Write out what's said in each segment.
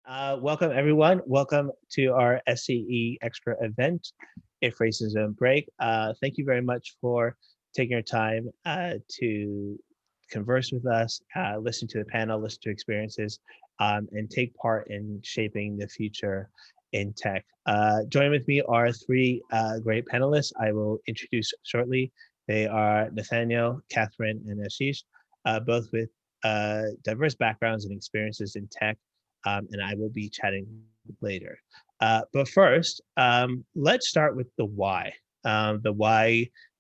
Welcome, everyone. Welcome to our SAE Extra event, If Racism Break. Thank you very much for taking your time to converse with us, listen to the panel, listen to experiences, and take part in shaping the future in tech. Joining with me are three great panelists I will introduce shortly. They are Nathaniel, Kathryn, and Ashish, both with diverse backgrounds and experiences in tech. And I will be chatting later. But first, let's start with the why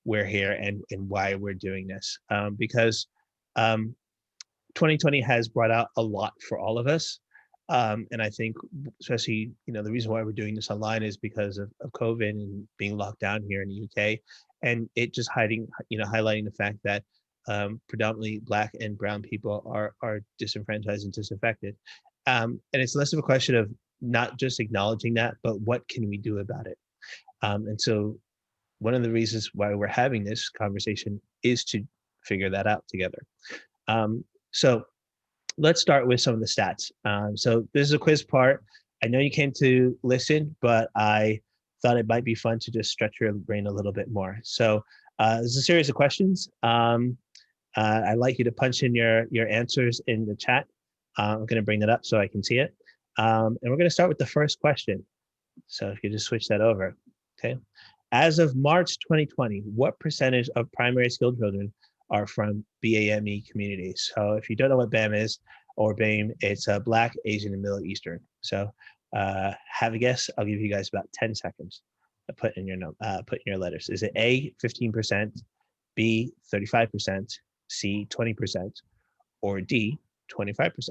we're here and why we're doing this. Because 2020 has brought out a lot for all of us. And I think especially, the reason why we're doing this online is because of COVID and being locked down here in the UK. And it just highlighting the fact that predominantly Black and brown people are disenfranchised and disaffected. And it's less of a question of not just acknowledging that, but what can we do about it? And so one of the reasons why we're having this conversation is to figure that out together. So let's start with some of the stats. So this is a quiz part. I know you came to listen, but I thought it might be fun to just stretch your brain a little bit more. So this is a series of questions. I'd like you to punch in your answers in the chat. I'm going to bring that up so I can see it. And we're going to start with the first question. So if you just switch that over, okay. As of March 2020, what percentage of primary skilled children are from BAME communities? So if you don't know what BAM is, or BAME, it's Black, Asian, and Middle Eastern. So have a guess. I'll give you guys about 10 seconds to put in your letters. Is it A, 15%, B, 35%, C, 20%, or D, 25%?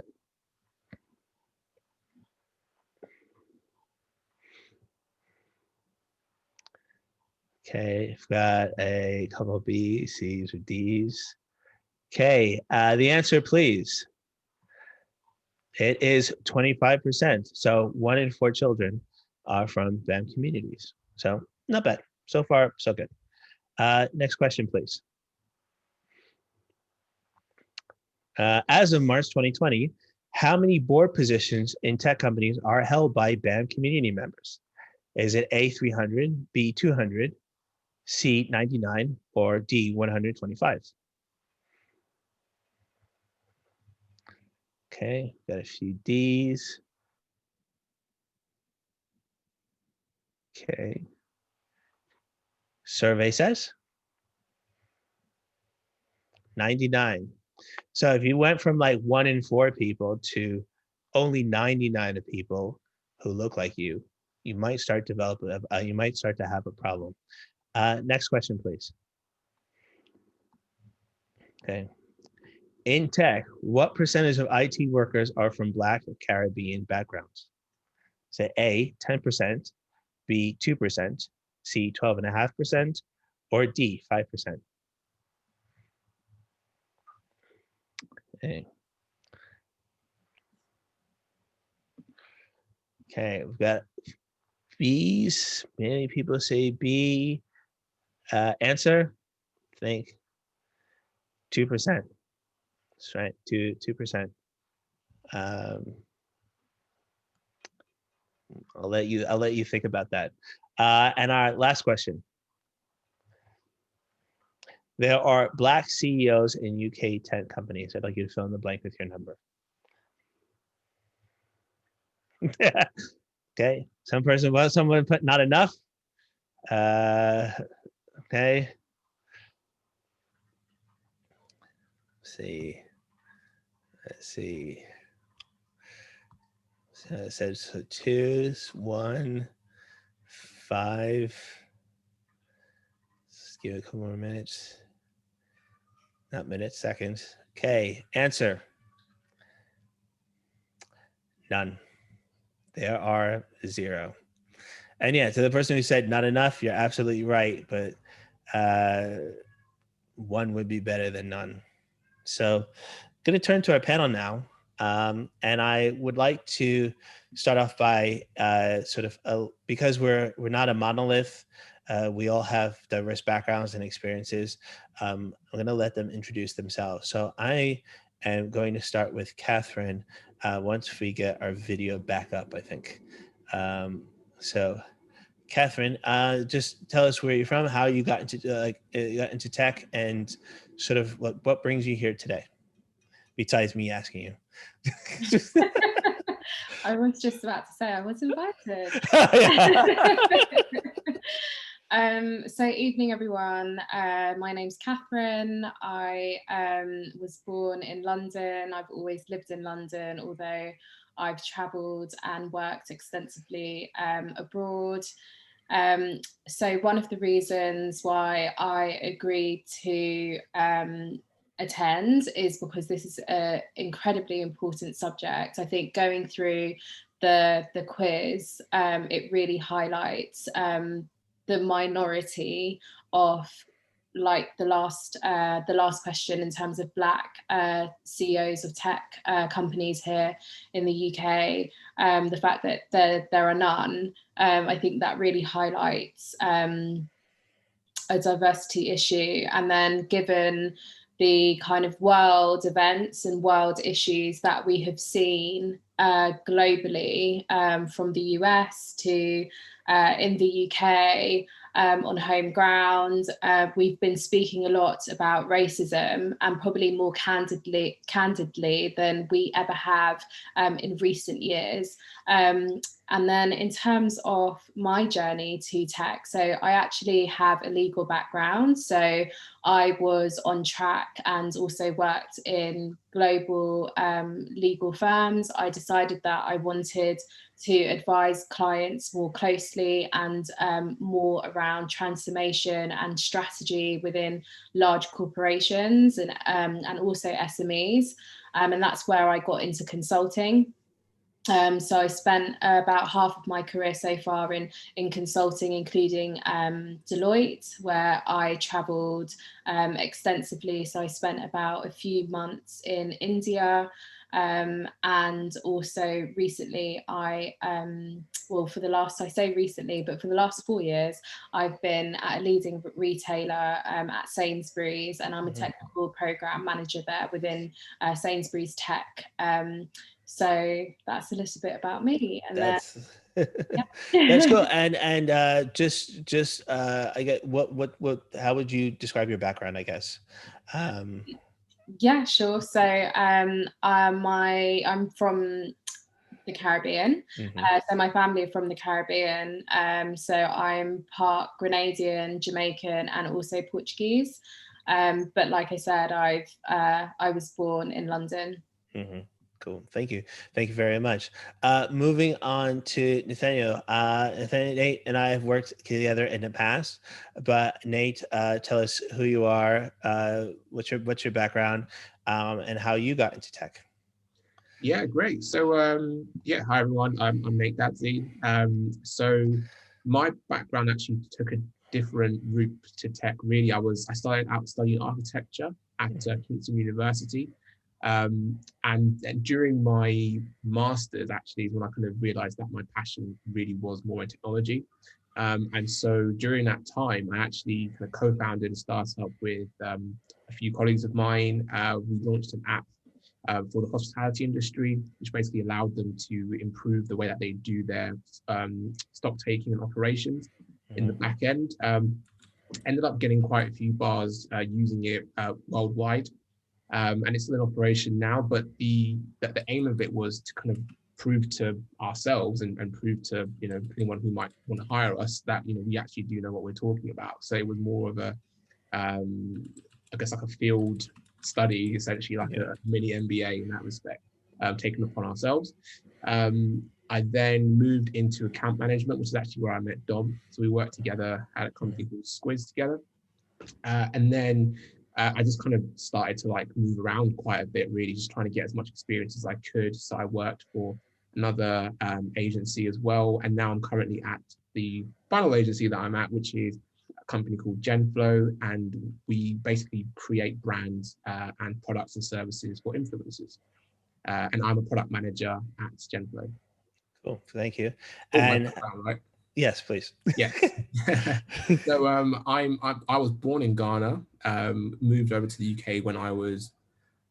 Okay, I've got a couple of B's, C's, or D's. Okay, the answer, please. It is 25%. So 1 in 4 children are from BAM communities. So not bad. So far, so good. Next question, please. As of March 2020, how many board positions in tech companies are held by BAM community members? Is it A, 300, B, 200, C, 99, or D, 125? Okay, got a few D's. Okay. Survey says 99. So if you went from like 1 in 4 people to only 99 of people who look like you might start to have a problem. Next question, please. Okay. In tech, what percentage of IT workers are from Black or Caribbean backgrounds? Say A, 10%, B, 2%, C, 12.5%, or D, 5%? Okay. Okay, we've got B's. Many people say B. Answer, think 2%. That's right, 2%. I'll let you think about that. And our last question. There are Black CEOs in UK tech companies. I'd like you to fill in the blank with your number. Okay, someone put not enough. Okay. Let's see. So it says 2, 1, 5. Let's give it a couple more minutes. Not minutes, seconds. Okay, answer. None. There are 0. And yeah, to the person who said not enough, you're absolutely right, but 1 would be better than none. So I'm going to turn to our panel now. And I would like to start off by because we're not a monolith, we all have diverse backgrounds and experiences. I'm going to let them introduce themselves. So I I'm going to start with Kathryn once we get our video back up, I think. So Kathryn, just tell us where you're from, how you got into tech, and sort of what brings you here today, besides me asking you. I was just about to say I was invited. So evening everyone, my name's Kathryn. I was born in London. I've always lived in London, although I've travelled and worked extensively abroad. So one of the reasons why I agreed to attend is because this is an incredibly important subject. I think going through the quiz, it really highlights the minority of, like the last question in terms of Black CEOs of tech companies here in the UK. The fact that there are none, I think that really highlights a diversity issue. And then given the kind of world events and world issues that we have seen globally, from the US to in the UK, on home ground, we've been speaking a lot about racism, and probably more candidly than we ever have in recent years. And then in terms of my journey to tech, so I actually have a legal background. So I was on track and also worked in global legal firms. I decided that I wanted to advise clients more closely and more around transformation and strategy within large corporations and also SMEs. And that's where I got into consulting. So I spent about half of my career so far in consulting, including Deloitte, where I travelled extensively. So I spent about a few months in India, and also recently well, for the last 4 years, I've been at a leading retailer at Sainsbury's, and I'm a technical program manager there within Sainsbury's Tech. So that's a little bit about me. And that's that's cool. And just I get what how would you describe your background, I guess? Yeah, sure. So I'm from the Caribbean. So my family are from the Caribbean. So I'm part Grenadian, Jamaican, and also Portuguese. But like I said, I was born in London. Cool. Thank you. Thank you very much. Moving on to Nathaniel. Nate and I have worked together in the past, but Nate, tell us who you are, what's your background, and how you got into tech. Yeah, great. So hi everyone. I'm Nate Dadzie. So my background actually took a different route to tech. Really, I started out studying architecture at Kingston University. And during my master's actually is when I kind of realized that my passion really was more in technology. And so during that time, I actually kind of co-founded a startup with a few colleagues of mine. We launched an app for the hospitality industry, which basically allowed them to improve the way that they do their stock taking and operations in the back end. Ended up getting quite a few bars using it worldwide. And it's still in operation now, but the aim of it was to kind of prove to ourselves and prove to anyone who might want to hire us that we actually do know what we're talking about. So it was more of a I guess like a field study, essentially like a mini MBA in that respect, taken upon ourselves. I then moved into account management, which is actually where I met Dom. So we worked together at a company called Squiz together, and then I just kind of started to like move around quite a bit, really just trying to get as much experience as I could. So I worked for another agency as well, and now I'm currently at the final agency that I'm at, which is a company called Genflow, and we basically create brands and products and services for influencers. And I'm a product manager at Genflow. Cool, thank you. And right? Yes, please. Yes. So I was born in Ghana, moved over to the UK when I was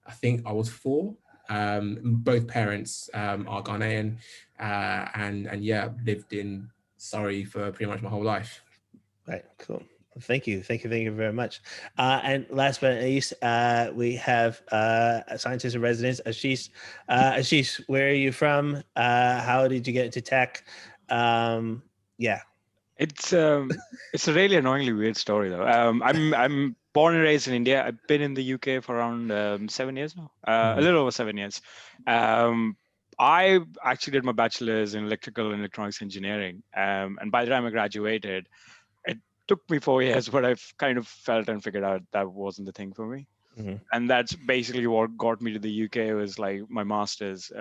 I think I was 4. Both parents are Ghanaian, and yeah, lived in Surrey for pretty much my whole life. Right, cool. Thank you very much. And last but not least, we have a scientist in residence, Ashish. Ashish, where are you from? How did you get into tech? Yeah. It's a really annoyingly weird story though. I'm born and raised in India. I've been in the UK for around 7 years now, a little over 7 years. I actually did my bachelor's in electrical and electronics engineering, and by the time I graduated, it took me 4 years, but I've kind of felt and figured out that wasn't the thing for me. Mhm. And that's basically what got me to the UK, was like my master's,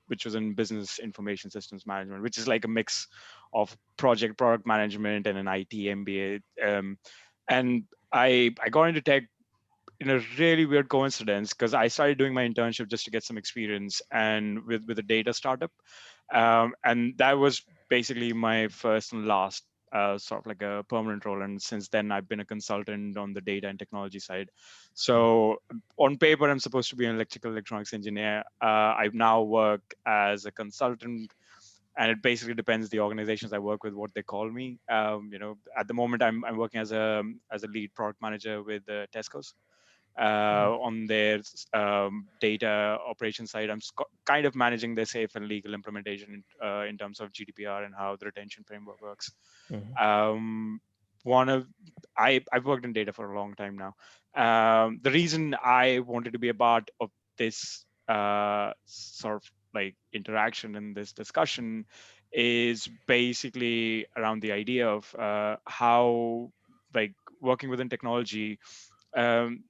which was in business information systems management, which is like a mix of product management and an IT MBA. And I got into tech in a really weird coincidence, because I started doing my internship just to get some experience and with a data startup. And that was basically my first and last sort of like a permanent role. And since then, I've been a consultant on the data and technology side. So on paper, I'm supposed to be an electrical electronics engineer. I now work as a consultant, and it basically depends the organizations I work with what they call me. At the moment, I'm working as a lead product manager with Tesco's. On their data operations side, I'm kind of managing their safe and legal implementation in terms of GDPR and how the retention framework works. Mhm. I've worked in data for a long time now. The reason I wanted to be a part of this sort of like interaction in this discussion is basically around the idea of how, like, working within technology, um,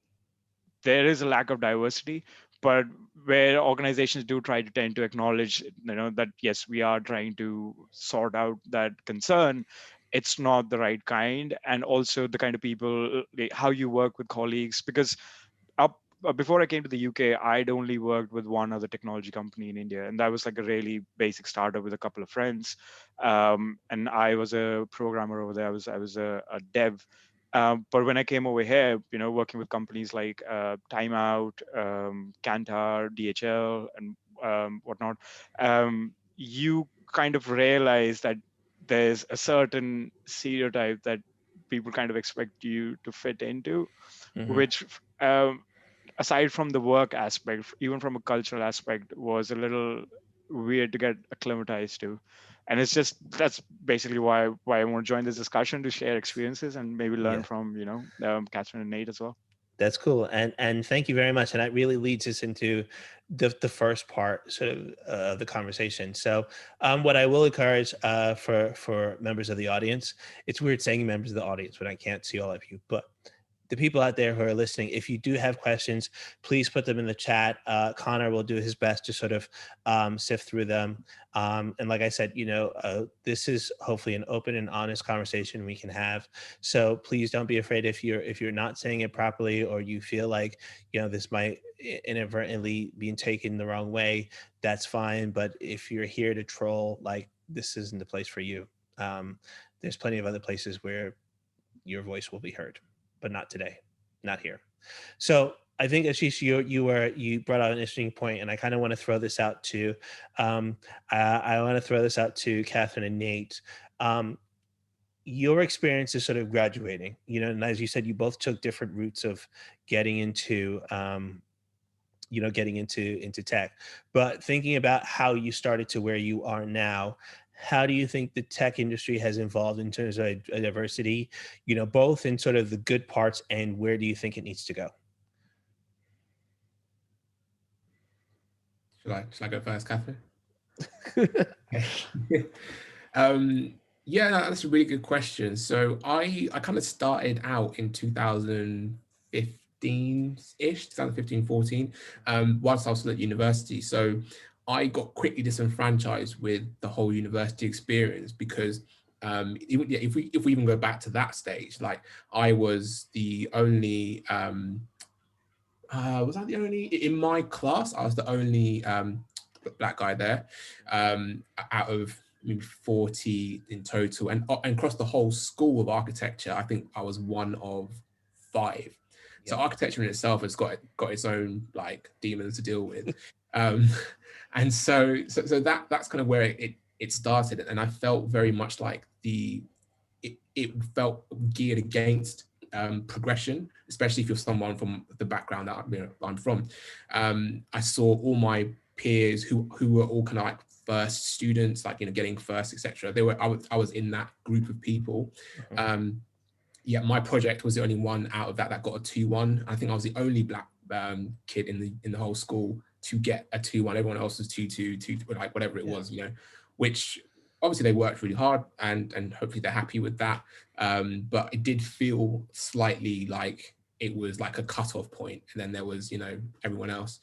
there is a lack of diversity, but where organizations do try to tend to acknowledge, that yes, we are trying to sort out that concern, it's not the right kind. And also the kind of people, how you work with colleagues, because up before I came to the UK, I'd only worked with one other technology company in India, and that was like a really basic startup with a couple of friends. And I was a programmer over there. I was a dev. But when I came over here, working with companies like Timeout, Kantar, DHL, and whatnot, you kind of realize that there's a certain stereotype that people kind of expect you to fit into, Mhm. which, aside from the work aspect, even from a cultural aspect, was a little weird to get acclimatized to. And that's basically why I want to join this discussion, to share experiences and maybe learn Yeah. from Kathryn and Nate as well. That's cool, and thank you very much. And that really leads us into the first part, sort of the conversation. So, what I will encourage for members of the audience, it's weird saying members of the audience when I can't see all of you, but the people out there who are listening, if you do have questions, please put them in the chat. Connor will do his best to sort of sift through them. And like I said, this is hopefully an open and honest conversation we can have. So please don't be afraid if you're not saying it properly, or you feel like this might inadvertently being taken the wrong way. That's fine. But if you're here to troll, like, this isn't the place for you. There's plenty of other places where your voice will be heard, but not today, not here. So I think, Ashish, you brought out an interesting point, and I kind of want to throw this out to I want to throw this out to Kathryn and Nate. Your experience is sort of graduating, and as you said, you both took different routes of getting into into tech. But thinking about how you started to where you are now, how do you think the tech industry has evolved in terms of diversity, both in sort of the good parts, and where do you think it needs to go? Should I go first, Kathryn? Yeah, that's a really good question. So I kind of started out in 2015-ish, 2015, 14, whilst I was still at university. So I got quickly disenfranchised with the whole university experience because if we even go back to that stage, like, I was the only was I the only in my class? I was the only black guy there, out of maybe 40 in total, and across the whole school of architecture, I think I was one of 5. So architecture in itself has got its own like demons to deal with. And so that's kind of where it started. And I felt very much like it felt geared against progression, especially if you're someone from the background that I'm from. I saw all my peers who were all kind of like first students, like, getting first, etc. I was in that group of people. Yeah, my project was the only one out of that got a 2-1. I think I was the only black kid in the whole school to get a 2-1. Everyone else was 2-2, like whatever it was, which obviously they worked really hard and hopefully they're happy with that. But it did feel slightly like it was like a cutoff point, and then there was, everyone else.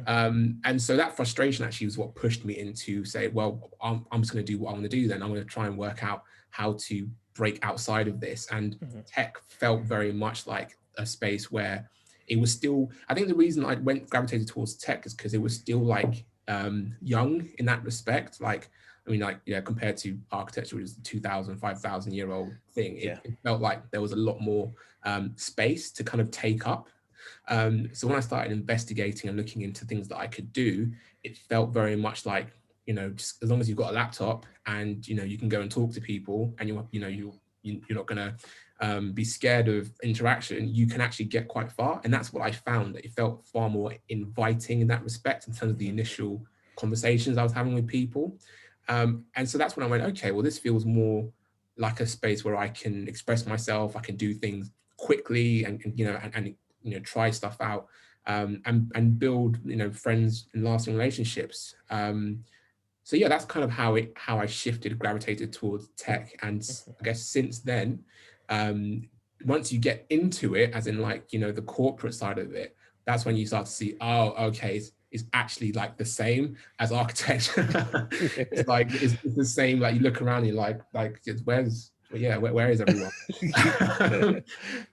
And so that frustration actually was what pushed me into say, well, I'm just going to do what I want to do then. I'm going to try and work out how to break outside of this. And tech felt very much like a space where it was still, I think the reason I gravitated towards tech is because it was still like young in that respect. Like, I mean, like, compared to architecture, which is a 2,000, 5,000 year old thing, it felt like there was a lot more space to kind of take up. So when I started investigating and looking into things that I could do, it felt very much like, just as long as you've got a laptop and, you can go and talk to people and you're not going to be scared of interaction, you can actually get quite far. And that's what I found, that it felt far more inviting in that respect in terms of the initial conversations I was having with people. And so that's when I went, okay, well, this feels more like a space where I can express myself, I can do things quickly and try stuff out and build, friends and lasting relationships. So yeah, that's kind of how I gravitated towards tech. And I guess since then, once you get into it, as in like, the corporate side of it, that's when you start to see, oh, okay, it's actually like the same as architecture. It's like, it's the same, like you look around and you're like where is everyone?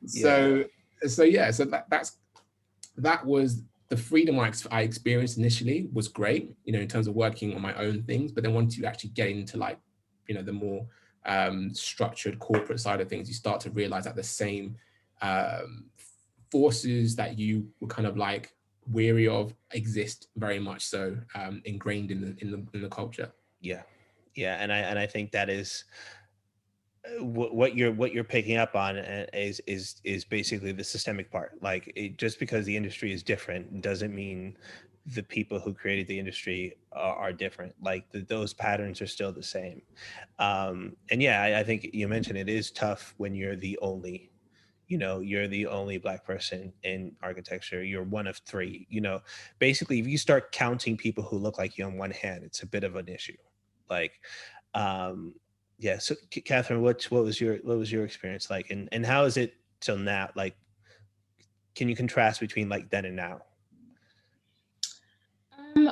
So that was the freedom I experienced initially was great, in terms of working on my own things. But then once you actually get into like, the more structured corporate side of things, you start to realize that the same forces that you were kind of like weary of exist very much so, ingrained in the culture. Yeah, and I think that is what you're picking up on is basically the systemic part. Like, just because the industry is different doesn't mean the people who created the industry are different. Like those patterns are still the same. And I think you mentioned it is tough when you're the only Black person in architecture. You're one of 3. Basically, if you start counting people who look like you on one hand, it's a bit of an issue. Like, so Kathryn, what was your experience like, and how is it till now? Like, can you contrast between like then and now?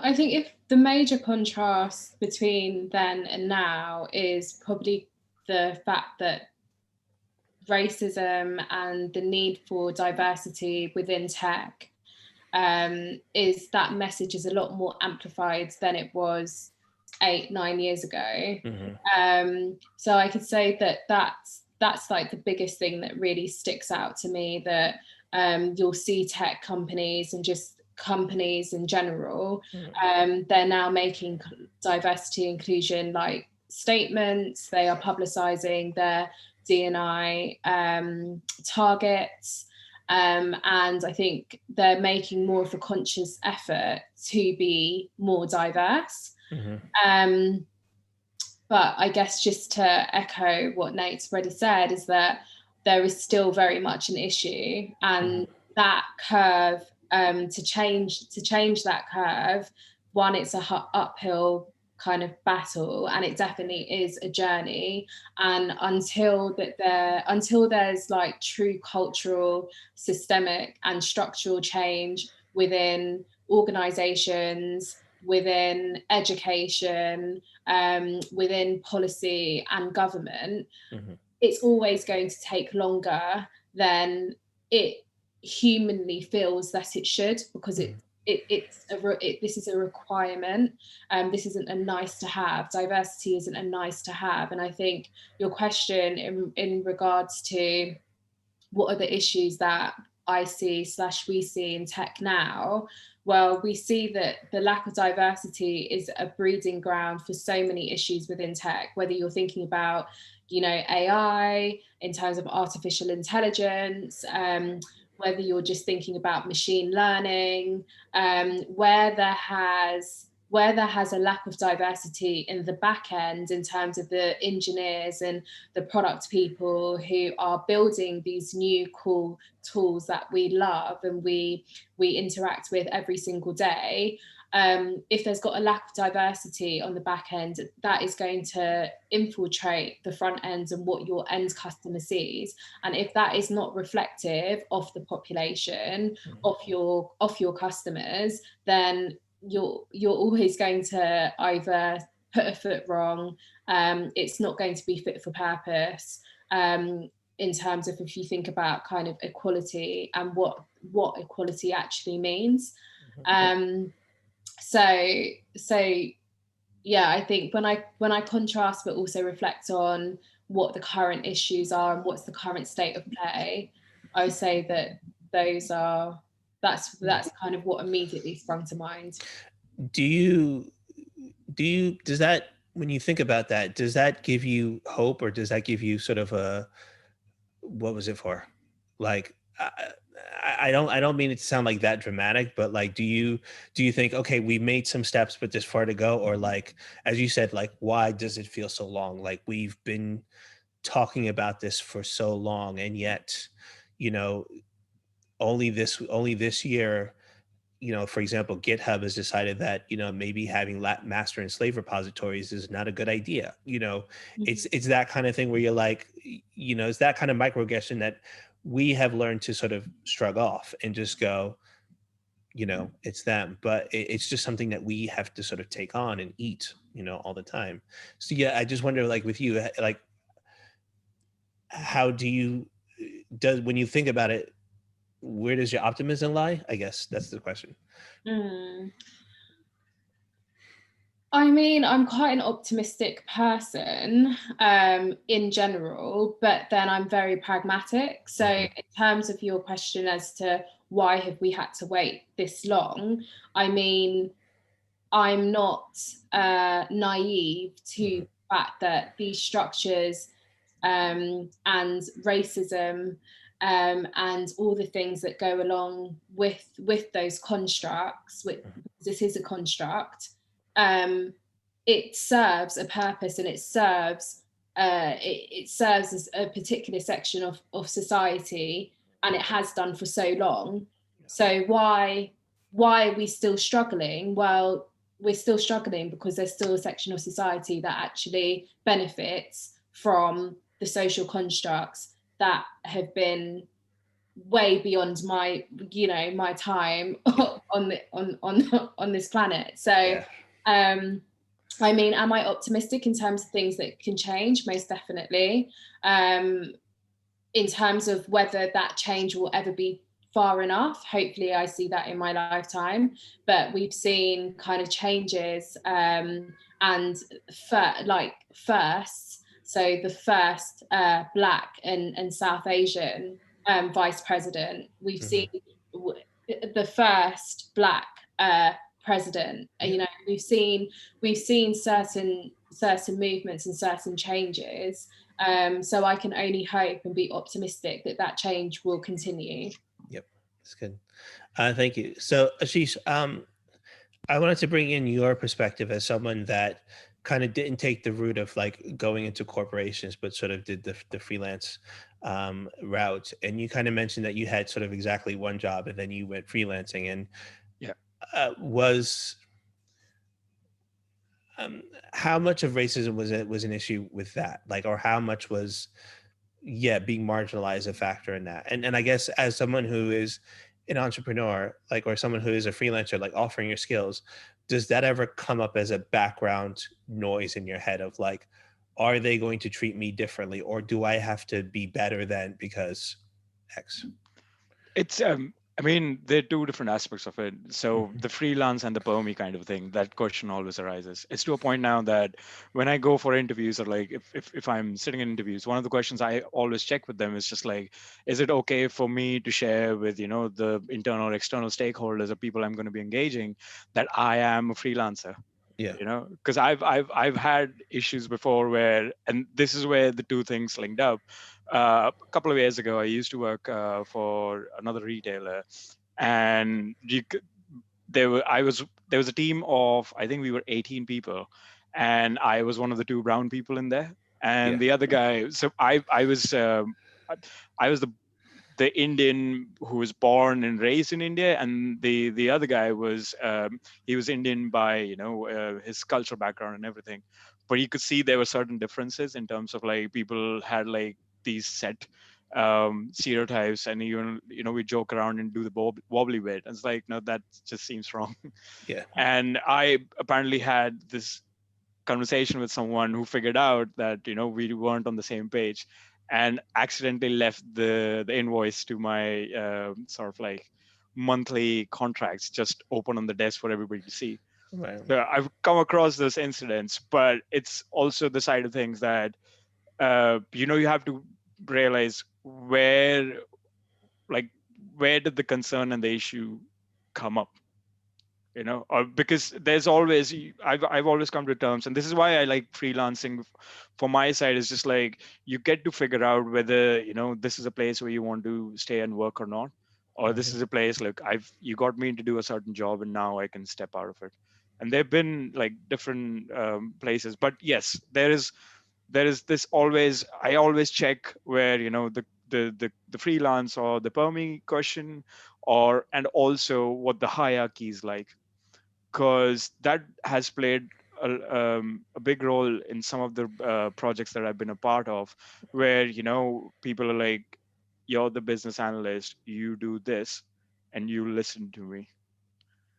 I think if the major contrast between then and now is probably the fact that racism and the need for diversity within tech is that message is a lot more amplified than it was 8-9 years ago. So I could say that's like the biggest thing that really sticks out to me, that you'll see tech companies and just companies in general, they're now making diversity inclusion like statements. They are publicizing their D&I targets, and I think they're making more of a conscious effort to be more diverse. But I guess just to echo what Nate's already said, is that there is still very much an issue, and that curve, to change that curve, one, it's a uphill kind of battle, and it definitely is a journey. And until there's like true cultural, systemic and structural change within organizations, within education, within policy and government, it's always going to take longer than it humanly feels that it should, because this is a requirement. This isn't a nice to have. Diversity isn't a nice to have. And I think your question in regards to what are the issues that I see/we see in tech now, well, we see that the lack of diversity is a breeding ground for so many issues within tech, whether you're thinking about, you know, AI in terms of artificial intelligence, whether you're just thinking about machine learning, where there has a lack of diversity in the back end in terms of the engineers and the product people who are building these new cool tools that we love and we interact with every single day. If there's got a lack of diversity on the back end, that is going to infiltrate the front end and what your end customer sees. And if that is not reflective of the population, of your customers, then you're always going to either put a foot wrong, it's not going to be fit for purpose, in terms of if you think about kind of equality and what equality actually means. So yeah, I think when I contrast but also reflect on what the current issues are and what's the current state of play, I would say that that's kind of what immediately sprung to mind. Does that, when you think about that, does that give you hope, or does that give you sort of a, what was it for? Like, I don't mean it to sound like that dramatic, but like, do you think, okay, we made some steps, but there's far to go? Or like, as you said, like, why does it feel so long? Like, we've been talking about this for so long, and yet, you know, only this year, you know, for example, GitHub has decided that, you know, maybe having master and slave repositories is not a good idea. You know, it's that kind of thing where you're like, you know, it's that kind of microaggression that we have learned to sort of shrug off and just go, you know, it's them. But it's just something that we have to sort of take on and eat, you know, all the time. So yeah, I just wonder, like with you, like, how do you, when you think about it, where does your optimism lie? I guess that's the question. I mean, I'm quite an optimistic person in general, but then I'm very pragmatic. So in terms of your question as to why have we had to wait this long, I mean, I'm not naive to the fact that these structures and racism and all the things that go along with those constructs, this is a construct, it serves a purpose, and it serves as a particular section of society, and it has done for so long. So why are we still struggling? Well, we're still struggling because there's still a section of society that actually benefits from the social constructs that have been way beyond my time on this planet. So I mean, am I optimistic in terms of things that can change? Most definitely. In terms of whether that change will ever be far enough, hopefully I see that in my lifetime. But we've seen kind of changes and firsts. So the first Black and South Asian vice president. We've seen the first Black president. You know, we've seen certain movements and certain changes. So I can only hope and be optimistic that change will continue. Yep, that's good. Thank you. So Ashish, I wanted to bring in your perspective as someone that kind of didn't take the route of like going into corporations, but sort of did the freelance route. And you kind of mentioned that you had sort of exactly one job and then you went freelancing, and how much of racism was an issue with that? Like, or how much was being marginalized a factor in that? And I guess as someone who is an entrepreneur, like, or someone who is a freelancer, like offering your skills, does that ever come up as a background noise in your head of like, are they going to treat me differently, or do I have to be better than because X? It's I mean, there are two different aspects of it. So Mhm. the freelance and the permy kind of thing, that question always arises. It's to a point now that when I go for interviews, or like if I'm sitting in interviews, one of the questions I always check with them is just like, is it okay for me to share with, the internal or external stakeholders or people I'm going to be engaging that I am a freelancer? Yeah. Because I've had issues before where, and this is where the two things linked up. A couple of years ago, I used to work for another retailer, and there was a team of, I think we were 18 people, and I was one of the two brown people in there, and Yeah. the other guy. So I I was the Indian who was born and raised in India, and the other guy was he was Indian by his cultural background and everything, but you could see there were certain differences in terms of like people had like these set stereotypes, and even we joke around and do the wobbly bit, and it's like, no, that just seems wrong. Yeah. And I apparently had this conversation with someone who figured out that we weren't on the same page, and accidentally left the invoice to my sort of like monthly contracts just open on the desk for everybody to see. Right. So I've come across those incidents, but it's also the side of things that you have to realize like where did the concern and the issue come up, or because there's always, I've always come to terms, and this is why I like freelancing. For my side, is just like you get to figure out whether this is a place where you want to stay and work or not, or this Mhm. is a place like you got me to do a certain job and now I can step out of it. And there've been like different places, but yes, there is this always, I always check where the freelance or the permie question, or and also what the hierarchy is like, because that has played a big role in some of the projects that I've been a part of, where people are like, "You're the business analyst, you do this, and you listen to me."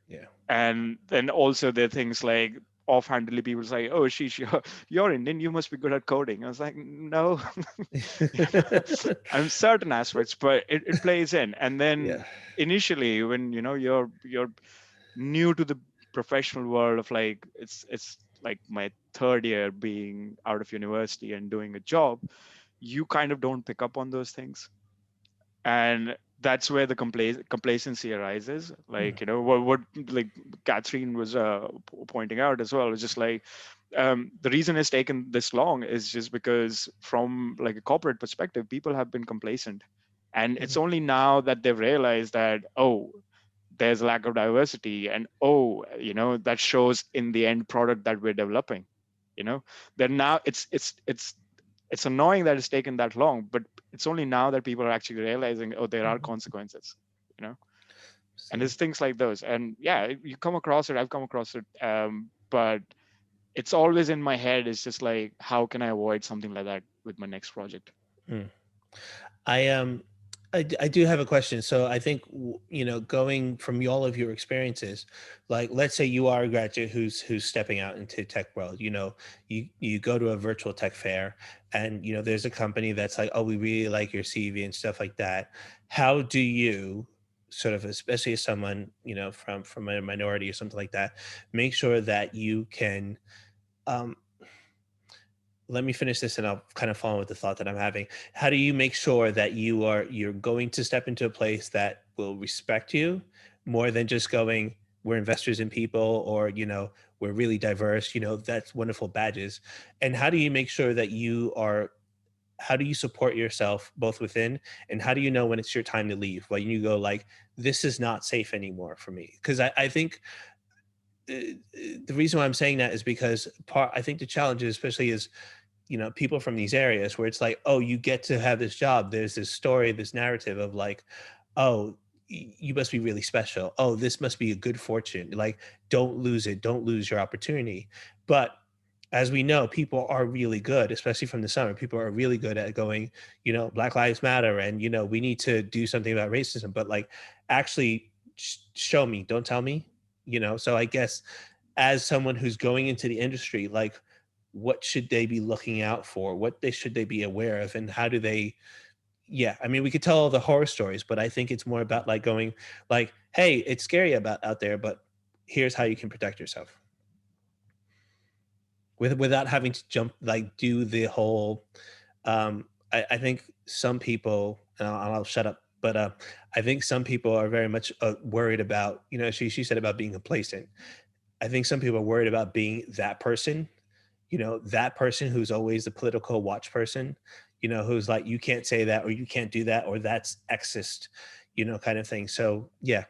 Yeah. And then also there are things like offhandedly people say, "Oh, Sheesh, you're Indian, you must be good at coding." I was like, no, I'm certain aspects, but it plays in. And then Yeah. initially, when you're new to the professional world of like, it's like my third year being out of university and doing a job, you kind of don't pick up on those things, and that's where the complacency arises. Mm. Like what like Kathryn was pointing out as well, is just like the reason it's taken this long is just because from like a corporate perspective, people have been complacent, and it's Mhm. only now that they've realized that, oh, there's a lack of diversity, and oh, that shows in the end product that we're developing. Then now it's annoying that it's taken that long, but it's only now that people are actually realizing, oh, there are Mhm. consequences. you know and See. there's things like those, and yeah, you come across it, I've come across it, but it's always in my head. It's just like, how can I avoid something like that with my next project? Mm. I I do have a question. So I think going from all of your experiences, like let's say you are a graduate who's stepping out into tech world. You go to a virtual tech fair, and there's a company that's like, oh, we really like your CV and stuff like that. How do you sort of, especially as someone from a minority or something like that, make sure that you can um, let me finish this and I'll kind of follow with the thought that I'm having. How do you make sure that you're going to step into a place that will respect you more than just going, we're investors in people, or we're really diverse, that's wonderful badges. And how do you make sure that how do you support yourself both within, and how do you know when it's your time to leave? When you go like, this is not safe anymore for me? Because I think the reason why I'm saying that is because I think the challenge is, especially is people from these areas where it's like, oh, you get to have this job. There's this story, this narrative of like, oh, you must be really special. Oh, this must be a good fortune. Like, don't lose it. Don't lose your opportunity. But as we know, people are really good, especially from the summer. People are really good at going, Black Lives Matter, and we need to do something about racism. But like, actually, show me, don't tell me. So I guess as someone who's going into the industry, like, what should they be looking out for? Should they be aware of, and how do they yeah, I mean, we could tell all the horror stories, but I think it's more about like going like, hey, it's scary about out there, but here's how you can protect yourself without having to jump, like do the whole, I think some people, and I'll shut up, but I think some people are very much worried about, you know, she said about being complacent. I think some people are worried about being that person, you know, that person who's always the political watch person, you know, who's like, you can't say that, or you can't do that, or that's sexist, you know, kind of thing. So yeah,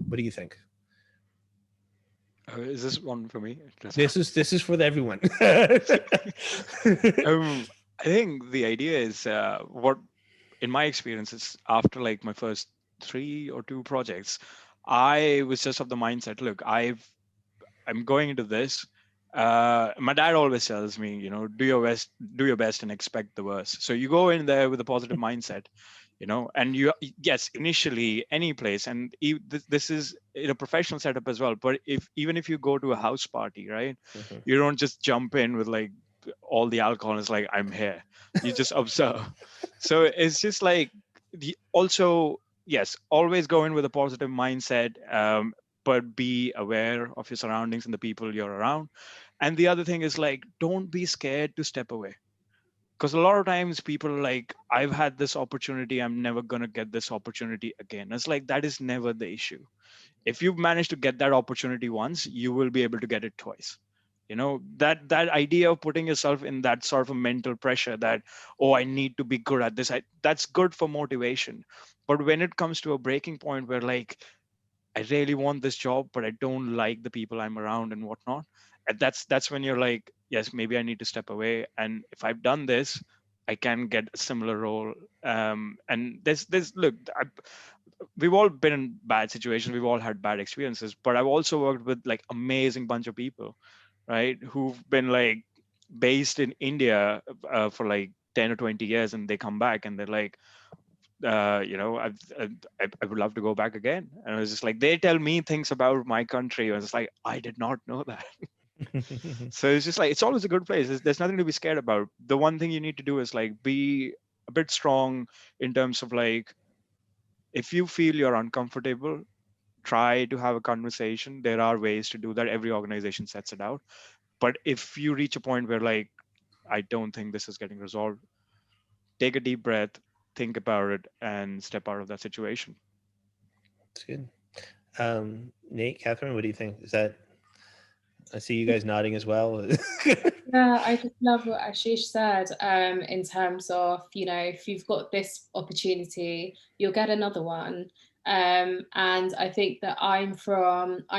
what do you think? Is this one for me? This is for everyone. I think the idea is what, in my experience, it's after like my first 3 or 2 projects, I was just of the mindset, look, I'm going into this. My dad always tells me, you know, do your best and expect the worst. So you go in there with a positive mindset, you know, and yes, initially any place, and this is in a professional setup as well. But even if you go to a house party, right, you don't just jump in with like all the alcohol and it's like, I'm here. You just observe. So it's just like also, yes, always go in with a positive mindset. But be aware of your surroundings and the people you're around. And the other thing is like, don't be scared to step away. Because a lot of times people are like, I've had this opportunity, I'm never going to get this opportunity again. It's like, that is never the issue. If you've managed to get that opportunity once, you will be able to get it twice. You know, that idea of putting yourself in that sort of mental pressure that, oh, I need to be good at this, that's good for motivation. But when it comes to a breaking point where like, I really want this job, but I don't like the people I'm around and whatnot. And that's when you're like, yes, maybe I need to step away. And if I've done this, I can get a similar role. And there's look, we've all been in bad situations. We've all had bad experiences. But I've also worked with like amazing bunch of people, right, who've been like based in India for like 10 or 20 years, and they come back and they're like, you know, I would love to go back again. And I was just like, they tell me things about my country. I was like, I did not know that. So it's just like, it's always a good place. There's nothing to be scared about. The one thing you need to do is like be a bit strong in terms of like, if you feel you're uncomfortable, try to have a conversation. There are ways to do that. Every organization sets it out. But if you reach a point where like, I don't think this is getting resolved, take a deep breath, think about it, and step out of that situation. That's good. Nate, Kathryn, what do you think? I see you guys nodding as well. Yeah, I just love what Ashish said in terms of, you know, if you've got this opportunity, you'll get another one. And I think that I'm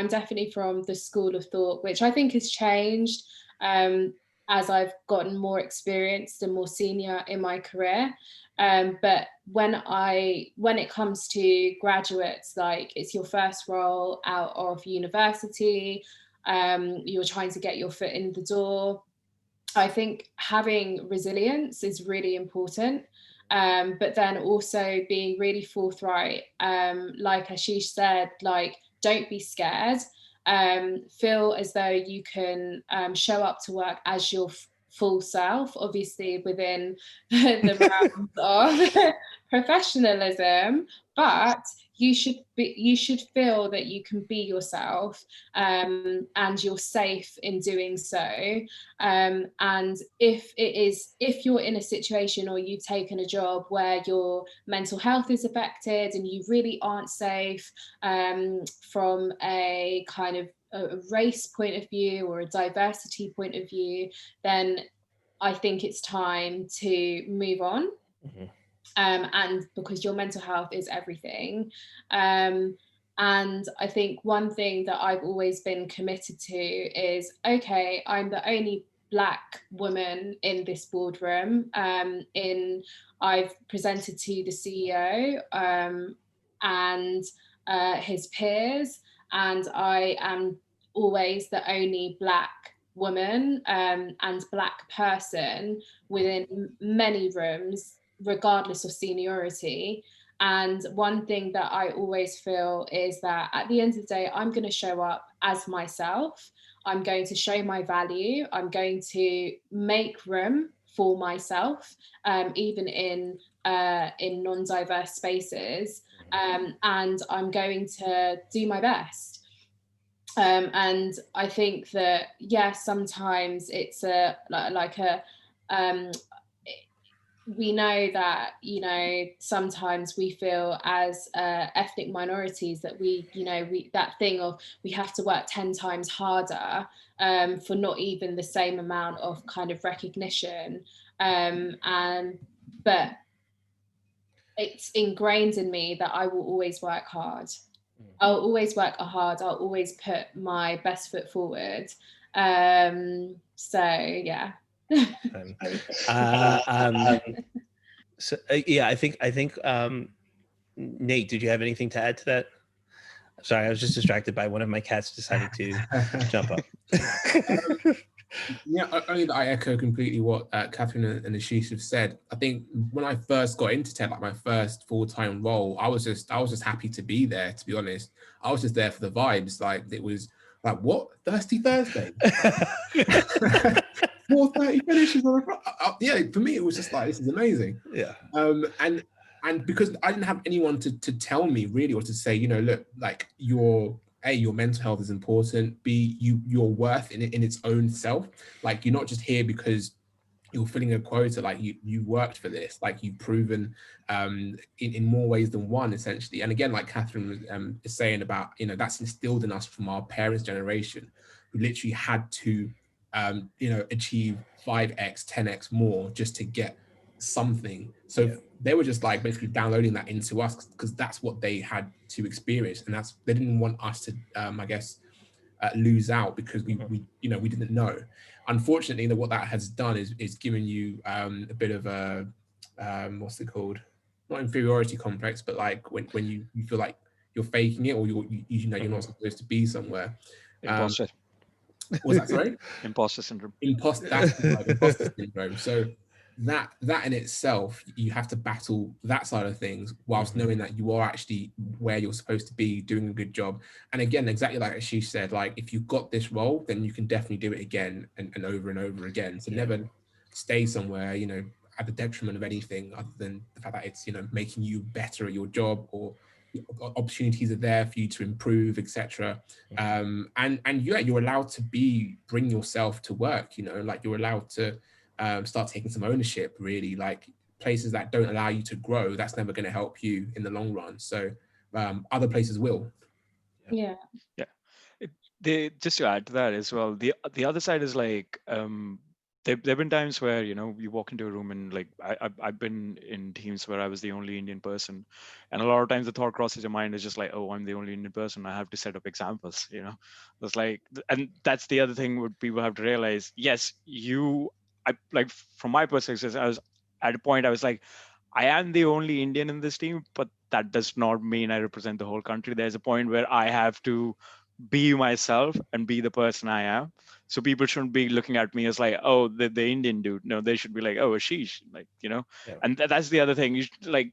definitely from the school of thought, which I think has changed as I've gotten more experienced and more senior in my career. But when it comes to graduates, like it's your first role out of university, you're trying to get your foot in the door. I think having resilience is really important, but then also being really forthright. Like Ashish said, like, don't be scared. Feel as though you can show up to work as your full self, obviously within the realms of professionalism, but you should feel that you can be yourself, and you're safe in doing so. And if you're in a situation or you've taken a job where your mental health is affected and you really aren't safe, from a kind of a race point of view or a diversity point of view, then I think it's time to move on. Mm-hmm. And because your mental health is everything. And I think one thing that I've always been committed to is, okay, I'm the only Black woman in this boardroom. I've presented to the CEO and his peers, and I am always the only Black woman and Black person within many rooms, regardless of seniority. And one thing that I always feel is that at the end of the day, I'm going to show up as myself. I'm going to show my value. I'm going to make room for myself, even in in non-diverse spaces, and I'm going to do my best. And I think that, yes, sometimes it's we know that, you know, sometimes we feel as ethnic minorities that that thing of we have to work 10 times harder for not even the same amount of kind of recognition. But it's ingrained in me that I will always work hard. I'll always work hard. I'll always put my best foot forward. So yeah. So yeah, I think Nate, did you have anything to add to that? Sorry, I was just distracted by one of my cats deciding to jump up. Yeah, only that I echo completely what Kathryn and Ashish have said. I think when I first got into tech, like my first full-time role, I was just happy to be there, to be honest. I was just there for the vibes. Like, it was like, what? Thirsty Thursday? 4:30 finishes on a yeah, for me, it was just like, this is amazing. Yeah. And because I didn't have anyone to tell me really, or to say, you know, look, like your mental health is important. B, your worth in its own self. Like, you're not just here because you're filling a quota. Like, you worked for this. Like, you've proven in more ways than one, essentially. And again, like Kathryn is saying about, you know, that's instilled in us from our parents' generation, who literally had to you know, achieve 5x, 10x more just to get something. So yeah, they were just like basically downloading that into us because that's what they had to experience, and they didn't want us to I guess lose out because we you know, we didn't know. Unfortunately, what that has done is given you a bit of a what's it called, not inferiority complex, but like when you feel like you're faking it, or you know, you're not supposed to be somewhere. Imposter. Was that, sorry? Imposter syndrome. That's right, imposter syndrome. So that in itself, you have to battle that side of things whilst knowing that you are actually where you're supposed to be, doing a good job. And again, exactly like Ashish said, like, if you've got this role, then you can definitely do it again and over and over again. So never stay somewhere, you know, at the detriment of anything other than the fact that it's, you know, making you better at your job, or opportunities are there for you to improve, etc. And yeah, you're allowed to bring yourself to work, you know, like, you're allowed to start taking some ownership, really. Like, places that don't allow you to grow, that's never going to help you in the long run. So other places will. Yeah. Just to add to that as well, the other side is like, there've been times where, you know, you walk into a room and, like, I've been in teams where I was the only Indian person, and a lot of times the thought crosses your mind is just like, oh, I'm the only Indian person, I have to set up examples, you know. It's like, and that's the other thing what people have to realize. Yes, I, like, from my perspective, I was at a point, I was like, I am the only Indian in this team, but that does not mean I represent the whole country. There's a point where I have to be myself and be the person I am. So people shouldn't be looking at me as like, oh, the Indian dude. No, they should be like, oh, Ashish, like, you know. And that's the other thing. You should, like,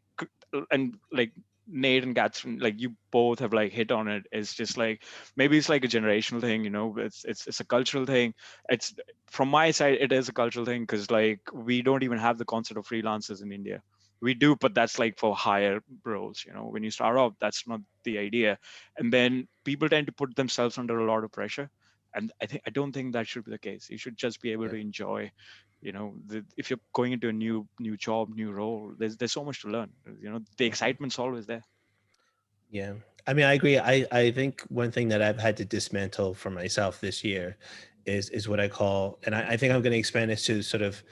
and like Nate and Kathryn, like, you both have like hit on it. It's just like, maybe it's like a generational thing, you know. It's a cultural thing. It's, from my side, it is a cultural thing, because like, we don't even have the concept of freelancers in India. We do, but that's like for higher roles, you know. When you start off, that's not the idea. And then people tend to put themselves under a lot of pressure, and I don't think that should be the case. You should just be able to enjoy, you know, if you're going into a new job, new role, there's so much to learn, you know. The excitement's always there. Yeah, I mean, I agree. I think one thing that I've had to dismantle for myself this year is what I call, and I think I'm going to expand this to sort of,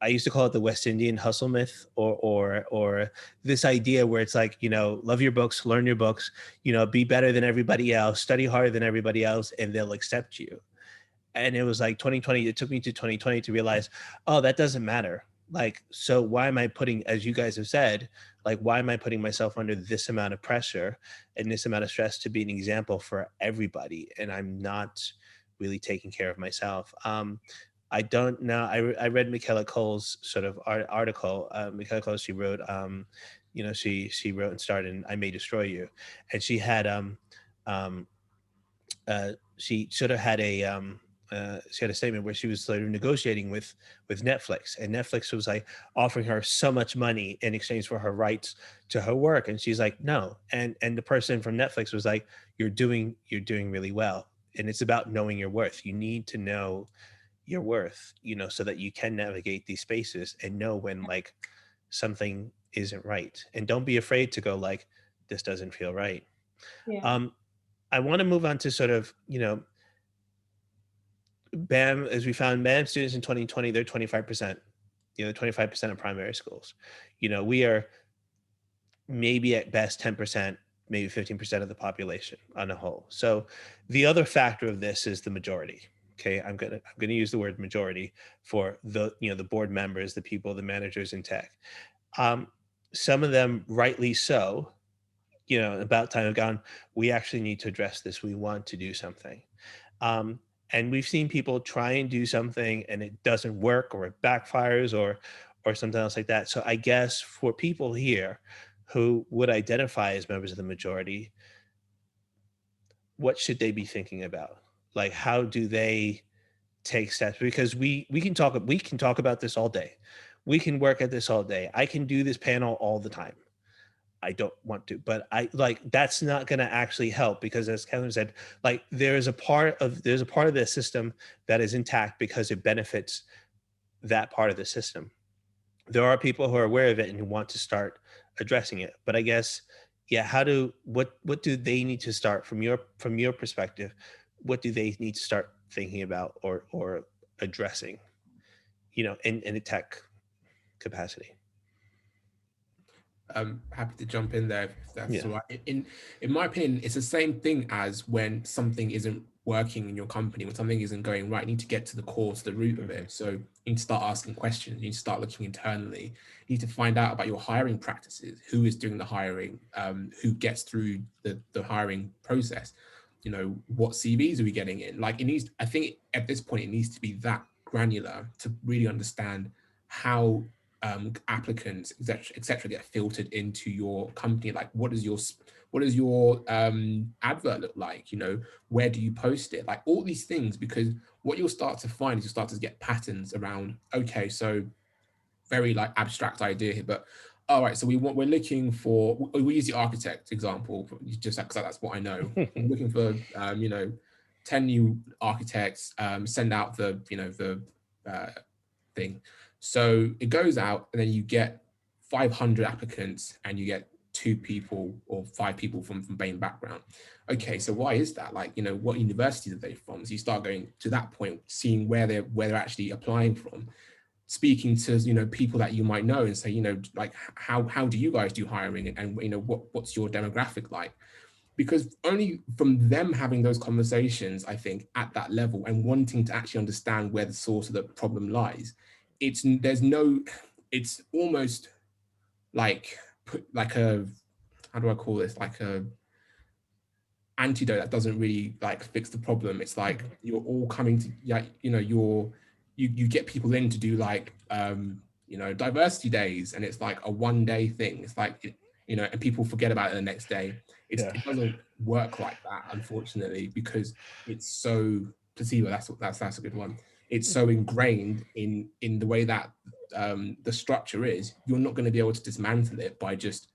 I used to call it the West Indian hustle myth, or this idea where it's like, you know, love your books, learn your books, you know, be better than everybody else, study harder than everybody else, and they'll accept you. And it was like 2020, it took me to 2020 to realize, oh, that doesn't matter. Like, so why am I putting, as you guys have said, like, why am I putting myself under this amount of pressure and this amount of stress to be an example for everybody? And I'm not really taking care of myself. I don't know. I read Michaela Cole's sort of article. Michaela Cole, she wrote, you know, she wrote and starred in I May Destroy You. And she had, she sort of had a she had a statement where she was sort of negotiating with Netflix, and Netflix was like offering her so much money in exchange for her rights to her work, and she's like, no. And the person from Netflix was like, you're doing really well, and it's about knowing your worth. You need to know your worth, you know, so that you can navigate these spaces and know when like something isn't right, and don't be afraid to go like, this doesn't feel right. Yeah. I want to move on to sort of, you know, BAM, as we found, BAM students in 2020, they're 25%, you know, 25% of primary schools. You know, we are maybe at best 10%, maybe 15% of the population on a whole. So the other factor of this is the majority. Okay, I'm gonna use the word majority for the, you know, the board members, the people, the managers in tech. Some of them rightly so, you know, about time have gone, we actually need to address this. We want to do something. And we've seen people try and do something and it doesn't work, or it backfires, or something else like that. So I guess for people here who would identify as members of the majority, what should they be thinking about? Like, how do they take steps? Because we can talk about this all day. We can work at this all day. I can do this panel all the time. I don't want to, but I like, that's not going to actually help, because as Kathryn said, like there's a part of the system that is intact because it benefits that part of the system. There are people who are aware of it and who want to start addressing it. But I guess, yeah, what do they need to start from your perspective? What do they need to start thinking about or addressing, you know, in a tech capacity? I'm happy to jump in there if that's Yeah. all right. In my opinion, it's the same thing as when something isn't working in your company, when something isn't going right. You need to get to the core, to the root of it. So you need to start asking questions. You need to start looking internally. You need to find out about your hiring practices. Who is doing the hiring? Who gets through the hiring process? You know, what CVs are we getting in? Like, it needs, I think at this point, it needs to be that granular to really understand how applicants, etc., get filtered into your company. Like, what does your advert look like? You know, where do you post it? Like all these things, because what you'll start to find is you'll start to get patterns around. Okay, so very like abstract idea here, but all right, so we're looking for, we use the architect example just because that's what I know. We're looking for you know, 10 new architects, send out the, you know, the thing. So it goes out and then you get 500 applicants and you get 2 people or 5 people from BAME background. Okay, so why is that? Like, you know, what universities are they from? So you start going to that point, seeing where they're actually applying from, speaking to, you know, people that you might know and say, you know, like, how do you guys do hiring, and you know, what's your demographic like? Because only from them having those conversations, I think, at that level and wanting to actually understand where the source of the problem lies, it's almost like a, how do I call this, like a antidote that doesn't really like fix the problem. It's like you're all coming to, yeah, you know, you get people in to do like you know, diversity days, and it's like a one-day thing. It's like, you know, and people forget about it the next day. It doesn't work like that, unfortunately, because it's so placebo. That's a good one. It's so ingrained in the way that the structure is. You're not going to be able to dismantle it by just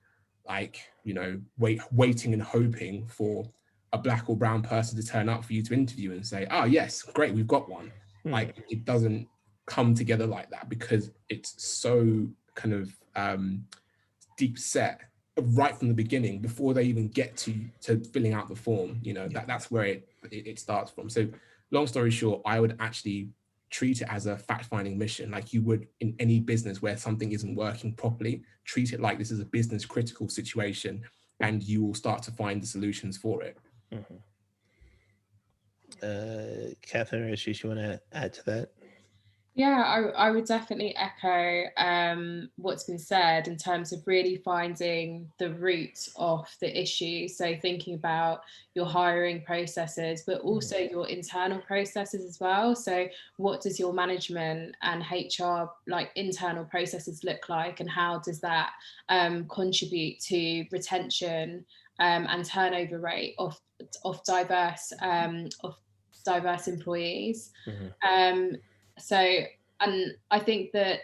like, you know, waiting and hoping for a black or brown person to turn up for you to interview and say, oh yes, great, we've got one. Like, it doesn't come together like that, because it's so kind of deep set right from the beginning, before they even get to filling out the form. You know, that's where it starts from. So long story short, I would actually treat it as a fact-finding mission, like you would in any business where something isn't working properly. Treat it like this is a business critical situation, and you will start to find the solutions for it. Kathryn or Ashish, you want to add to that? Yeah, I would definitely echo what's been said in terms of really finding the root of the issue. So thinking about your hiring processes, but also your internal processes as well. So what does your management and HR like internal processes look like, and how does that contribute to retention and turnover rate of diverse diverse employees. Mm-hmm. So, and I think there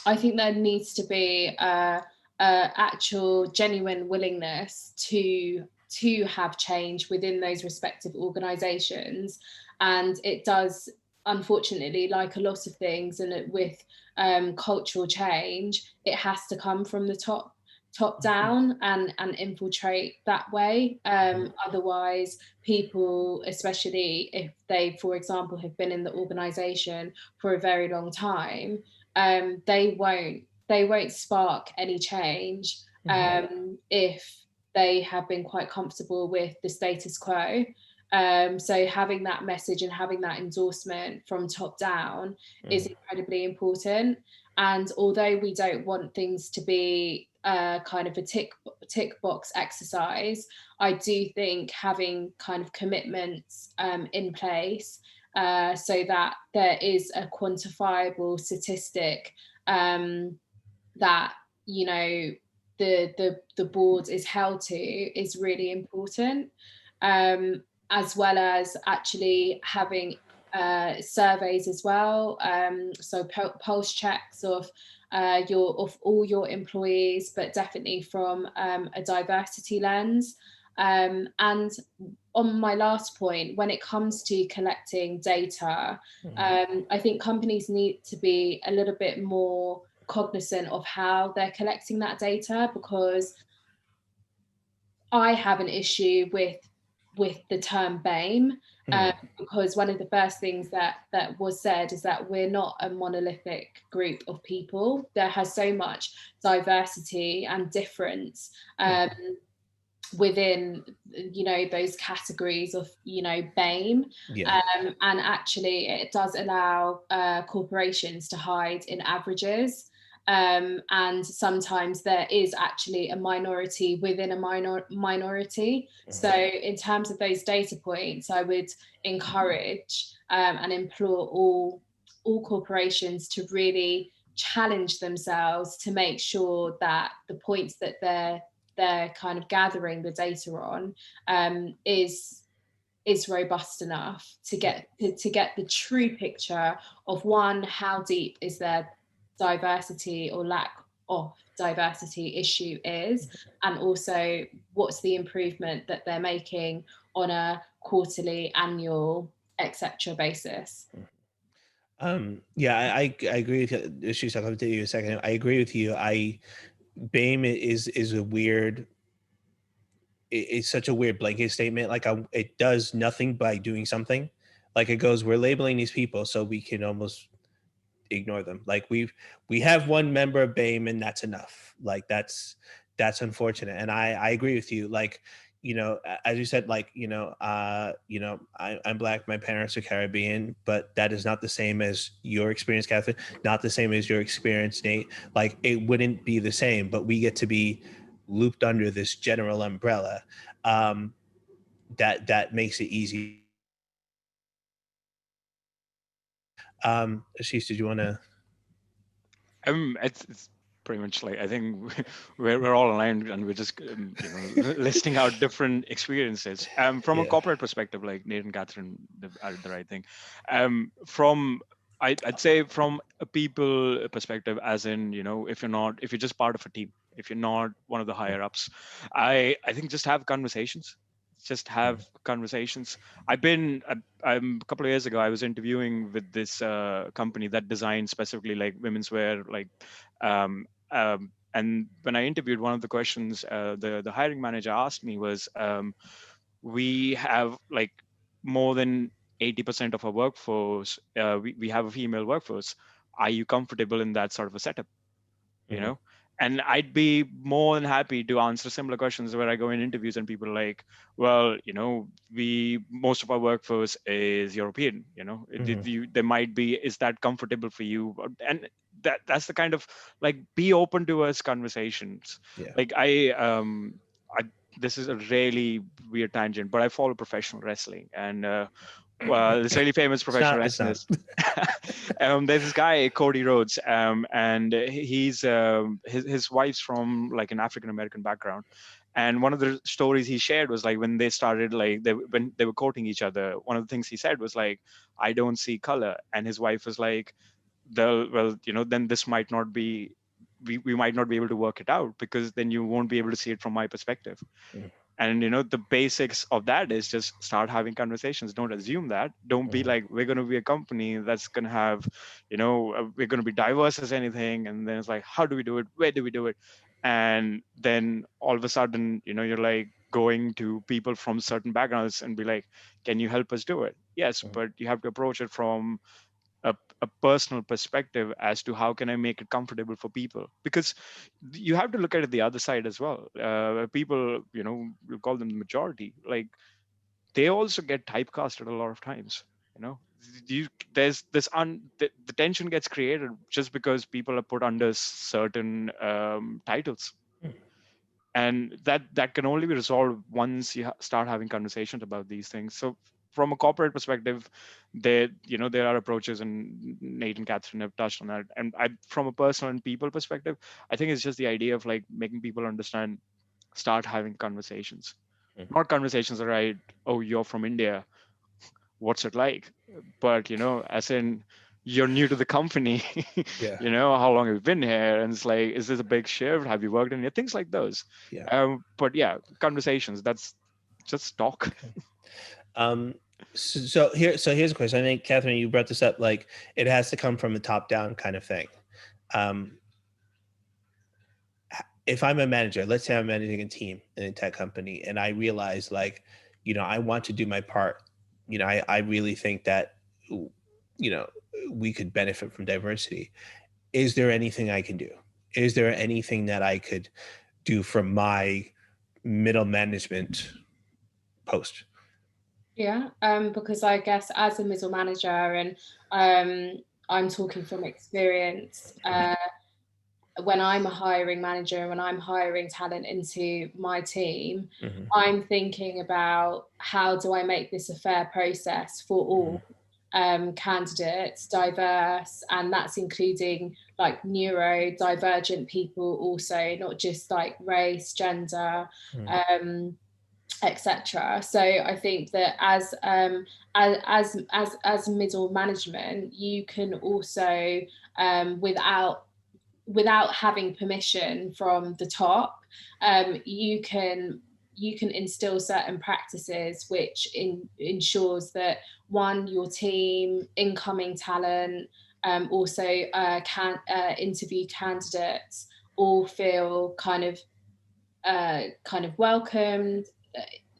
needs to be a actual genuine willingness to have change within those respective organisations, and it does, unfortunately, like a lot of things, and with cultural change, it has to come from the top down and infiltrate that way. Otherwise, people, especially if they, for example, have been in the organisation for a very long time, they won't spark any change if they have been quite comfortable with the status quo. So having that message and having that endorsement from top down is incredibly important. And although we don't want things to be kind of a tick box exercise, I do think having kind of commitments in place so that there is a quantifiable statistic that, you know, the board is held to is really important, as well as actually having surveys as well, so pulse checks of all your employees, but definitely from a diversity lens. And on my last point, when it comes to collecting data, I think companies need to be a little bit more cognizant of how they're collecting that data, because I have an issue with the term BAME, because one of the first things that was said is that we're not a monolithic group of people. There has so much diversity and difference within, you know, those categories of, you know, BAME. And actually it does allow corporations to hide in averages. And sometimes there is actually a minority within a minority. So in terms of those data points, I would encourage and implore all corporations to really challenge themselves to make sure that the points that they're kind of gathering the data on is robust enough to get the true picture of, one, how deep is their diversity or lack of diversity issue is, and also what's the improvement that they're making on a quarterly, annual, etc. basis. Yeah, I agree with you. Ashish, I'll come to you in a second. I agree with you. BAME is a weird, it's such a weird blanket statement. Like it does nothing by doing something. Like it goes, we're labeling these people so we can almost ignore them. Like we have one member of BAME and that's enough. Like that's unfortunate. And I agree with you. Like, you know, as you said, like, I'm Black, my parents are Caribbean, but that is not the same as your experience, Kathryn, not the same as your experience, Nate. Like it wouldn't be the same, but we get to be looped under this general umbrella that makes it easy. Ashish, did you want to? It's pretty much like, I think we're all aligned and we're just listing out different experiences. From a corporate perspective, like Nate and Kathryn added the right thing. I'd say from a people perspective, as in, you know, if you're just part of a team, if you're not one of the higher ups, I think just have conversations. Just have conversations. A couple of years ago, I was interviewing with this company that designs specifically like women's wear, like, and when I interviewed, one of the questions the hiring manager asked me was, we have like more than 80% of our workforce, we have a female workforce. Are you comfortable in that sort of a setup? You know? And I'd be more than happy to answer similar questions where I go in interviews and people are like, well, you know, most of our workforce is European, you know, there might be, is that comfortable for you? And that's the kind of, like, be open to us conversations. Like this is a really weird tangent, but I follow professional wrestling, and this really famous professional wrestler. There's this guy, Cody Rhodes, and he's his wife's from like an African American background, And one of the stories he shared was like when they started, like when they were courting each other, one of the things he said was like, I don't see color. And his wife was like, well, then this might not be, we might not be able to work it out, because then you won't be able to see it from my perspective. Mm. And the basics of that is just start having conversations. Don't assume that. Don't be like, we're going to be a company that's going to have, we're going to be diverse as anything. And then it's like, how do we do it? Where do we do it? And then all of a sudden, you're like going to people from certain backgrounds and be like, can you help us do it? Yes, but you have to approach it from a personal perspective as to how can I make it comfortable for people, because you have to look at it the other side as well. People, you call them the majority, like they also get typecasted a lot of times. There's this the tension gets created just because people are put under certain titles, and that can only be resolved once you start having conversations about these things. So from a corporate perspective, there are approaches, and Nate and Kathryn have touched on that. And from a personal and people perspective, I think it's just the idea of like making people understand, start having conversations. Not conversations that right, oh, you're from India, what's it like? But as in, you're new to the company. Yeah. How long have you been here? And it's like, is this a big shift? Have you worked in it? Things like those. Yeah. But yeah, conversations, that's just talk. So here's a question. I think, Kathryn, you brought this up, like it has to come from a top down kind of thing. If I'm a manager, let's say I'm managing a team in a tech company, and I realize like, I want to do my part. I really think that, we could benefit from diversity. Is there anything I can do? Is there anything that I could do from my middle management post? Yeah, because I guess as a middle manager, and I'm talking from experience, when I'm a hiring manager, when I'm hiring talent into my team, I'm thinking about how do I make this a fair process for all candidates, diverse, and that's including like neurodivergent people also, not just like race, gender, etc. So I think that as middle management, you can also without having permission from the top, you can instill certain practices which ensures that one, your team, incoming talent, also interview candidates all feel kind of welcomed,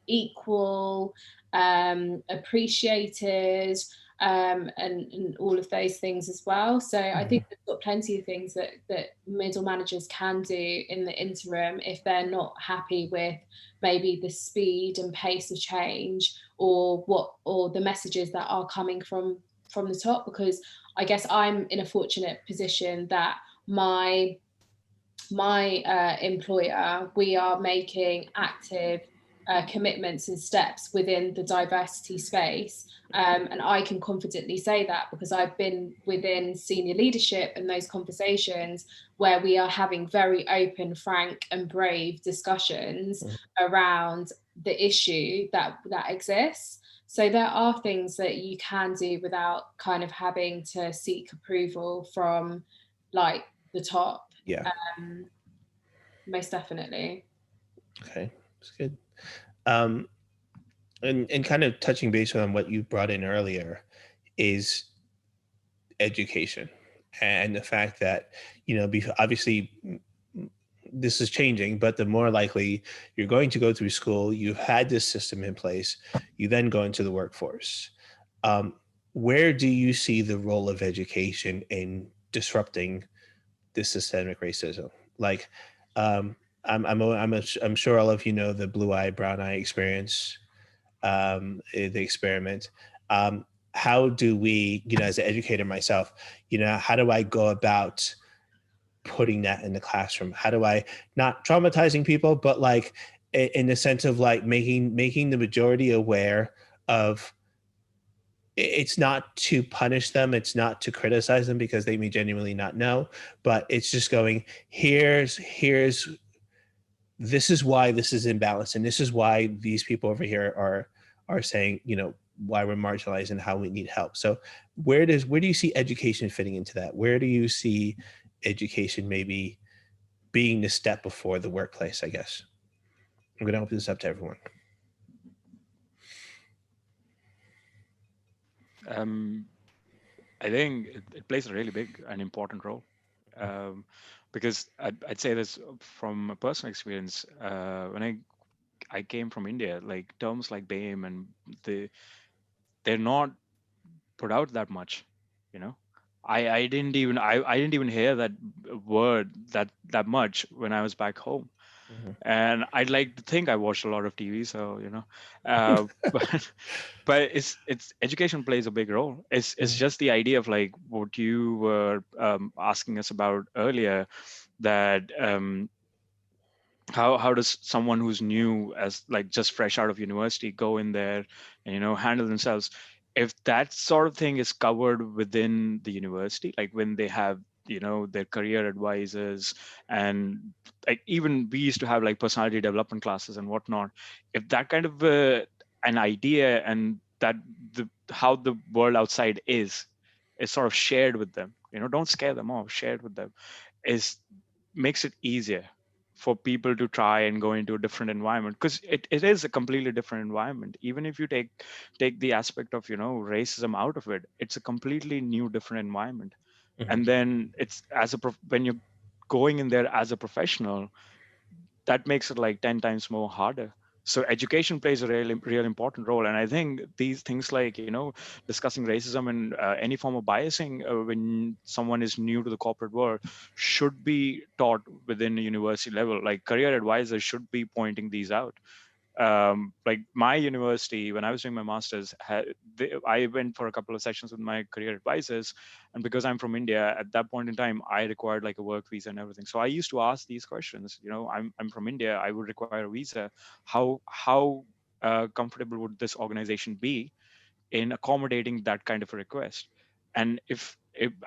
equal, appreciated, and all of those things as well. So I think we've got plenty of things that middle managers can do in the interim if they're not happy with maybe the speed and pace of change, or the messages that are coming from the top. Because I guess I'm in a fortunate position that my employer, we are making active commitments and steps within the diversity space. And I can confidently say that because I've been within senior leadership in those conversations where we are having very open, frank and brave discussions around the issue that exists. So there are things that you can do without kind of having to seek approval from like the top. Yeah. Most definitely. Okay, that's good. And kind of touching base on what you brought in earlier is education, and the fact that, obviously this is changing, but the more likely you're going to go through school, you've had this system in place, you then go into the workforce. Where do you see the role of education in disrupting this systemic racism? Like, I'm sure all of you know the blue eye, brown eye experience, the experiment. How do we, as an educator myself, how do I go about putting that in the classroom? How do I, not traumatizing people, but like in the sense of like making the majority aware of, it's not to punish them, it's not to criticize them because they may genuinely not know, but it's just going, here's this is why this is imbalanced, and this is why these people over here are saying, you know, why we're marginalized and how we need help. So where do you see education fitting into that? Where do you see education maybe being the step before the workplace, I guess? I'm going to open this up to everyone. I think it plays a really big and important role, because I'd say this from a personal experience. When I came from India, like terms like BAME and they're not put out that much, you know. I didn't even hear that word that much when I was back home. And I'd like to think I watched a lot of TV, so you know, but it's education plays a big role. It's just the idea of like what you were asking us about earlier, that how does someone who's new, as like just fresh out of university, go in there and, you know, handle themselves? If that sort of thing is covered within the university, like when they have, you know, their career advisors, and like even we used to have like personality development classes and whatnot. If that kind of an idea, and that how the world outside is sort of shared with them, you know, don't scare them off, share it with them, is makes it easier for people to try and go into a different environment, because it is a completely different environment. Even if you take the aspect of, you know, racism out of it, it's a completely new different environment. And then it's when you're going in there as a professional, that makes it like 10 times more harder. So education plays a real important role. And I think these things like, you know, discussing racism and any form of biasing when someone is new to the corporate world should be taught within a university level. Like career advisors should be pointing these out. Like my university, when I was doing my master's, I went for a couple of sessions with my career advisors, and because I'm from India, at that point in time, I required like a work visa and everything. So I used to ask these questions. You know, I'm from India, I would require a visa. How comfortable would this organization be in accommodating that kind of a request? And if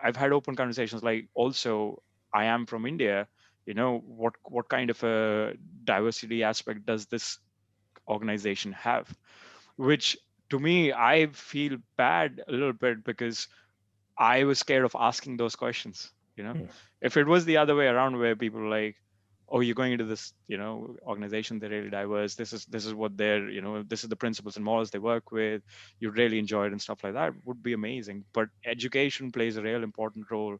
I've had open conversations, like also I am from India, you know, what kind of a diversity aspect does this organization have? Which to me, I feel bad a little bit, because I was scared of asking those questions. You know, if it was the other way around, where people are like, oh, you're going into this, you know, organization, they're really diverse, this is what they're, you know, this is the principles and morals they work with, you'd really enjoy it and stuff like that, would be amazing. But education plays a real important role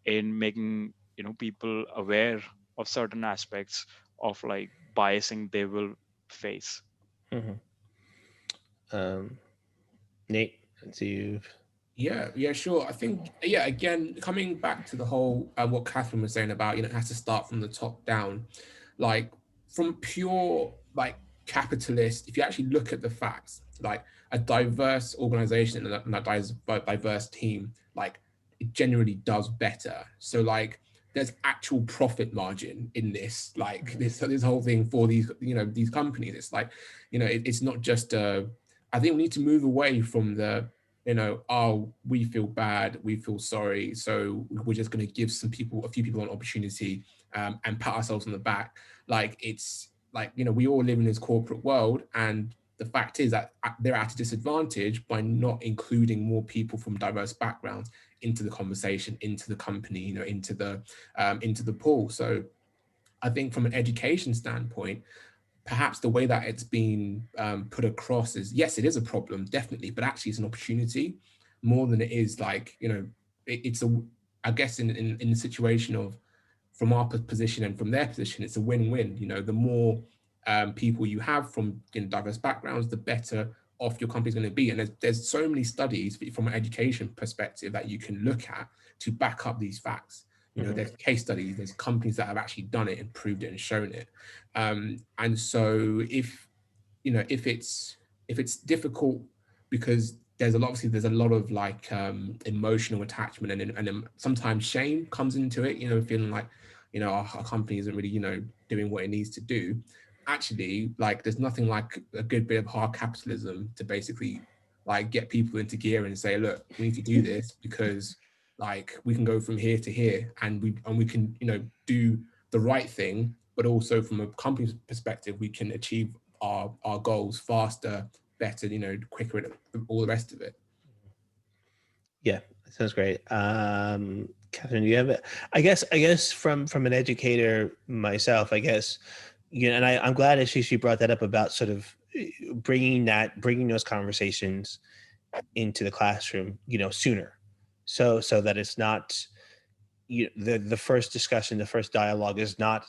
in making, you know, people aware of certain aspects of like biasing they will face. Nate, do you? Yeah, sure. I think, yeah, again, coming back to the whole, what Kathryn was saying about, you know, it has to start from the top down. Like from pure, like capitalist, if you actually look at the facts, like a diverse organization and a diverse team, like it generally does better. So like there's actual profit margin in this, like this whole thing for these, you know, these companies. It's like, you know, it's not just, I think we need to move away from the, you know, oh, we feel bad, we feel sorry, so we're just going to give a few people an opportunity, and pat ourselves on the back. Like it's like, you know, we all live in this corporate world, and the fact is that they're at a disadvantage by not including more people from diverse backgrounds into the conversation, into the company, you know, into the pool. So I think from an education standpoint, perhaps the way that it's been put across is, yes, it is a problem, definitely, but actually it's an opportunity more than it is like, you know, it's a, I guess in the situation of, from our position and from their position, it's a win-win. You know, the more people you have from, you know, diverse backgrounds, the better off your company's going to be. And there's so many studies from an education perspective that you can look at to back up these facts. You know, there's case studies, there's companies that have actually done it and proved it and shown it. And so if, you know, if it's difficult, because there's a lot of like emotional attachment, and sometimes shame comes into it, you know, feeling like, you know, our company isn't really, you know, doing what it needs to do. Actually, like there's nothing like a good bit of hard capitalism to basically like get people into gear and say, look, we need to do this because like we can go from here to here, and we can, you know, do the right thing but also from a company perspective, we can achieve our goals faster, better, you know, quicker, and all the rest of it. Yeah, that sounds great. Kathryn, do you have it? I guess from an educator myself, I guess, you know, and I'm glad Ashish you brought that up about sort of bringing those conversations into the classroom, you know, sooner, so that it's not, you know, the first discussion, the first dialogue is not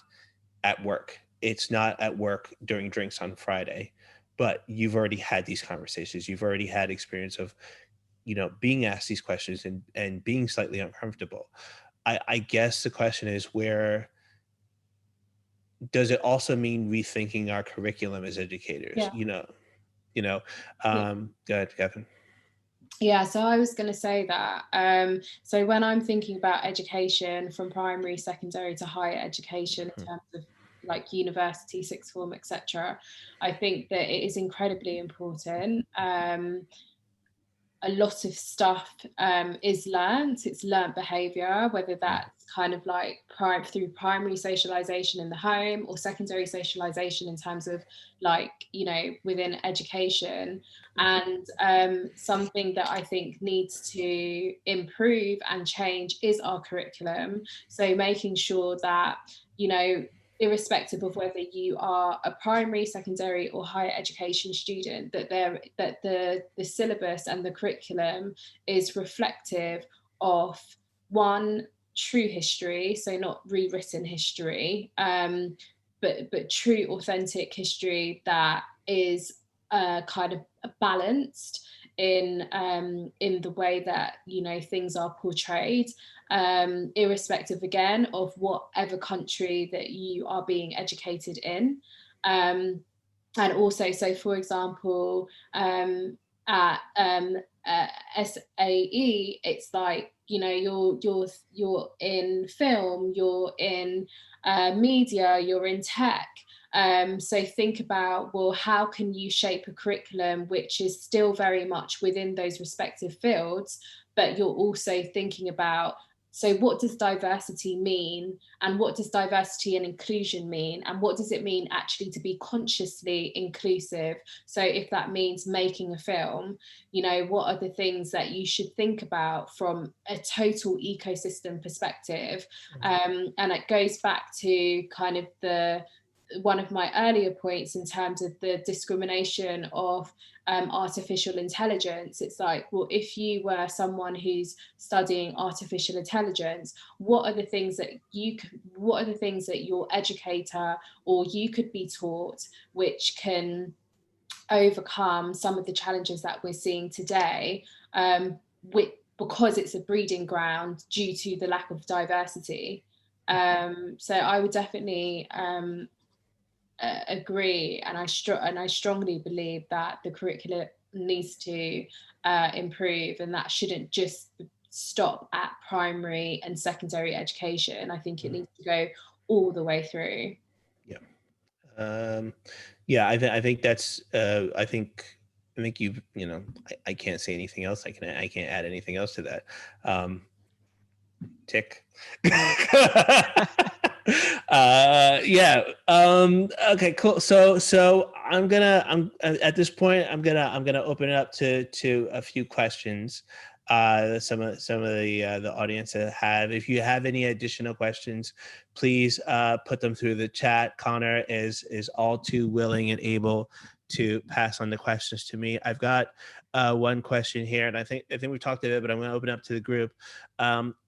at work. It's not at work during drinks on Friday, but you've already had these conversations. You've already had experience of, you know, being asked these questions and being slightly uncomfortable. I guess the question is, where does it also mean rethinking our curriculum as educators? Yeah. Go ahead, Kathryn. Yeah, so I was going to say that. So when I'm thinking about education from primary, secondary to higher education in terms of like university, sixth form, etc., I think that it is incredibly important. A lot of stuff is learned. It's learned behaviour, whether that's kind of like through primary socialisation in the home or secondary socialisation in terms of like, you know, within education. And something that I think needs to improve and change is our curriculum. So making sure that, you know, irrespective of whether you are a primary, secondary or higher education student, that the syllabus and the curriculum is reflective of, one, true history, so not rewritten history, but true authentic history that is kind of balanced in the way that, you know, things are portrayed, irrespective again of whatever country that you are being educated in. And also, so for example, at SAE, it's like, you know, you're in film, you're in media, you're in tech. So think about, well, how can you shape a curriculum which is still very much within those respective fields, but you're also thinking about, so what does diversity mean? And what does diversity and inclusion mean? And what does it mean actually to be consciously inclusive? So if that means making a film, you know, what are the things that you should think about from a total ecosystem perspective? And it goes back to kind of one of my earlier points in terms of the discrimination of artificial intelligence. It's like, well, if you were someone who's studying artificial intelligence, what are the things that your educator or you could be taught which can overcome some of the challenges that we're seeing today, because it's a breeding ground due to the lack of diversity. So I would definitely agree, and I strongly believe that the curriculum needs to improve, and that shouldn't just stop at primary and secondary education. I think it needs to go all the way through. Yeah. I think that's I think you know, I can't say anything else. I can't add anything else to that. Tick. Yeah. Okay, cool. So I'm at this point, I'm gonna open it up to a few questions. Some of the audience have. If you have any additional questions, please put them through the chat. Connor is all too willing and able to pass on the questions to me. I've got one question here, and I think we've talked about it, but I'm going to open up to the group.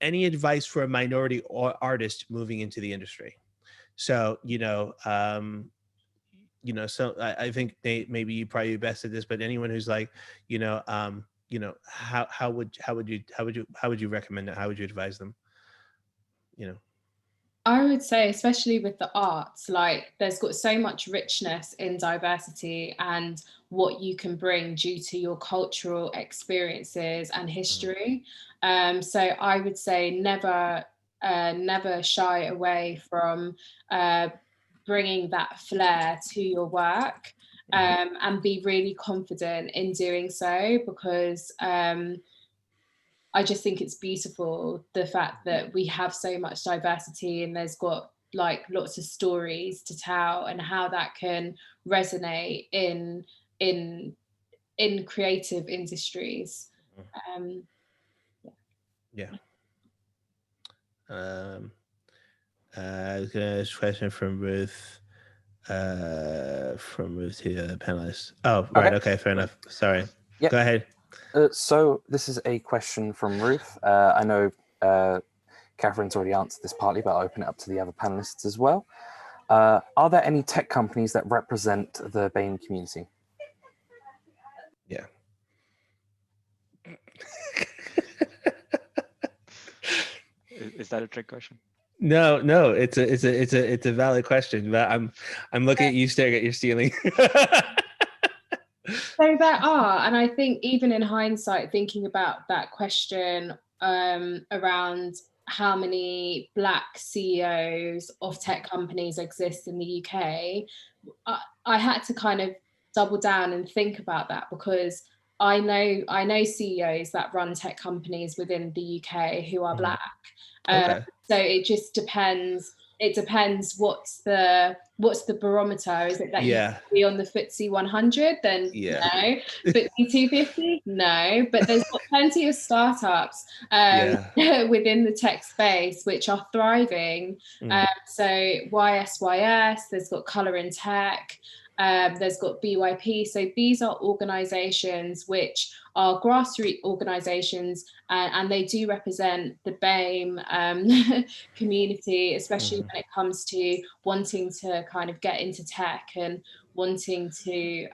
Any advice for a minority artist moving into the industry? So, so I think maybe you probably best at this, but anyone who's like, how would you recommend it? How would you advise them? I would say, especially with the arts, like there's got so much richness in diversity and what you can bring due to your cultural experiences and history. So I would say never shy away from bringing that flair to your work, and be really confident in doing so, because I just think it's beautiful, the fact that we have so much diversity and there's got like lots of stories to tell, and how that can resonate in creative industries. Yeah. This question from Ruth. From Ruth to the panelists. Oh, right. Okay, fair enough. Sorry. Yep. Go ahead. So this is a question from Ruth. I know Kathryn's already answered this partly, but I'll open it up to the other panelists as well. Are there any tech companies that represent the BAME community? Yeah. Is that a trick question? No, it's a valid question, but I'm looking at you staring at your ceiling. So there are, and I think even in hindsight, thinking about that question around how many Black CEOs of tech companies exist in the UK, I had to kind of double down and think about that, because I know CEOs that run tech companies within the UK who are Black. Okay. So it just depends. It depends what's the barometer. Is it that you have to be on the FTSE 100? Then no. FTSE 250? No. But there's got plenty of startups within the tech space which are thriving. So YSYS, there's got Colour in Tech, there's got BYP. So these are organisations which are grassroots organisations, and they do represent the BAME community, especially when it comes to wanting to kind of get into tech and wanting to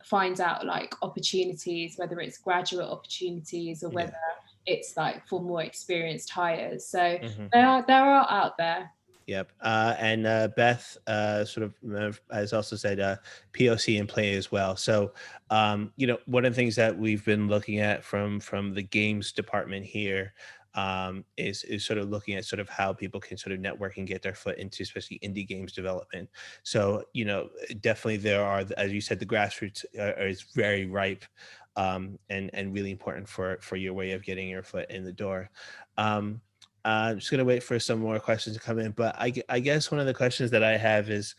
find out like opportunities, whether it's graduate opportunities or whether it's like for more experienced hires. So there are out there. Yep. And Beth sort of has also said POC in play as well. So, you know, one of the things that we've been looking at from the games department here is sort of looking at sort of how people can sort of network and get their foot into especially indie games development. So, you know, definitely there are, as you said, the grassroots is very ripe and really important for your way of getting your foot in the door. I'm just going to wait for some more questions to come in, but I guess one of the questions that I have is,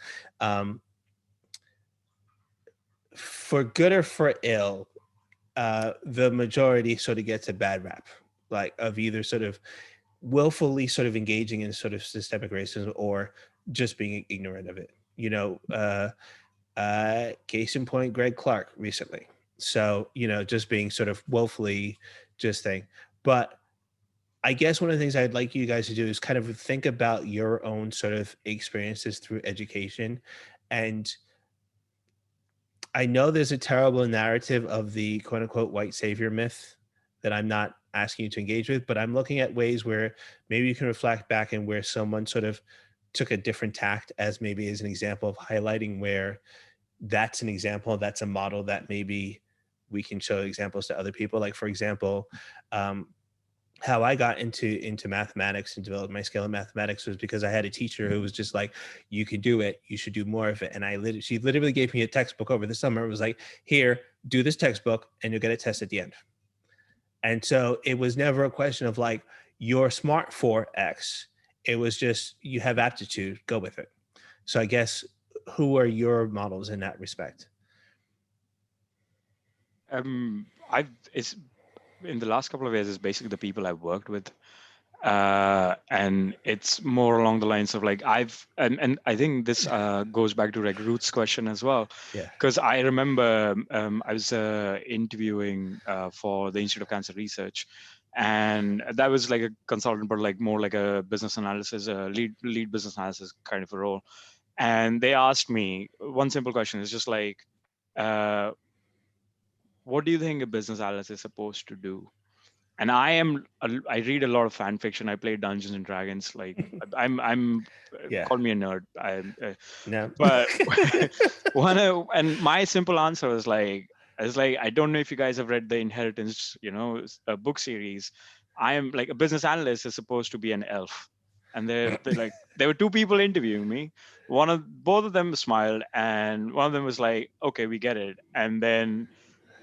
for good or for ill, the majority sort of gets a bad rap, like of either sort of willfully sort of engaging in sort of systemic racism or just being ignorant of it. You know, case in point, Greg Clark recently. So, you know, just being sort of willfully just thing. But I guess one of the things I'd like you guys to do is kind of think about your own sort of experiences through education. And I know there's a terrible narrative of the quote unquote white savior myth that I'm not asking you to engage with, but I'm looking at ways where maybe you can reflect back and where someone sort of took a different tact as maybe as an example of highlighting where that's an example, that's a model that maybe we can show examples to other people. Like, for example, how I got into mathematics and developed my skill in mathematics was because I had a teacher who was just like, you can do it, you should do more of it. And she literally gave me a textbook over the summer. It was like, here, do this textbook and you'll get a test at the end. And so it was never a question of like, you're smart for X. It was just, you have aptitude, go with it. So I guess, who are your models in that respect? It's in the last couple of years, it's basically the people I've worked with. And it's more along the lines of like and I think this goes back to like Ruth's question as well. Yeah. Because I remember I was interviewing for the Institute of Cancer Research, and that was like a consultant, but like more like a business analysis, lead business analysis kind of a role. And they asked me one simple question. It's just like, what do you think a business analyst is supposed to do? And I read a lot of fan fiction. I play Dungeons and Dragons. Like I'm call me a nerd. No. But and my simple answer was like, I don't know if you guys have read the Inheritance, book series. I am like, a business analyst is supposed to be an elf. And they're like, there were two people interviewing me. Both of them smiled, and one of them was like, okay, we get it. And then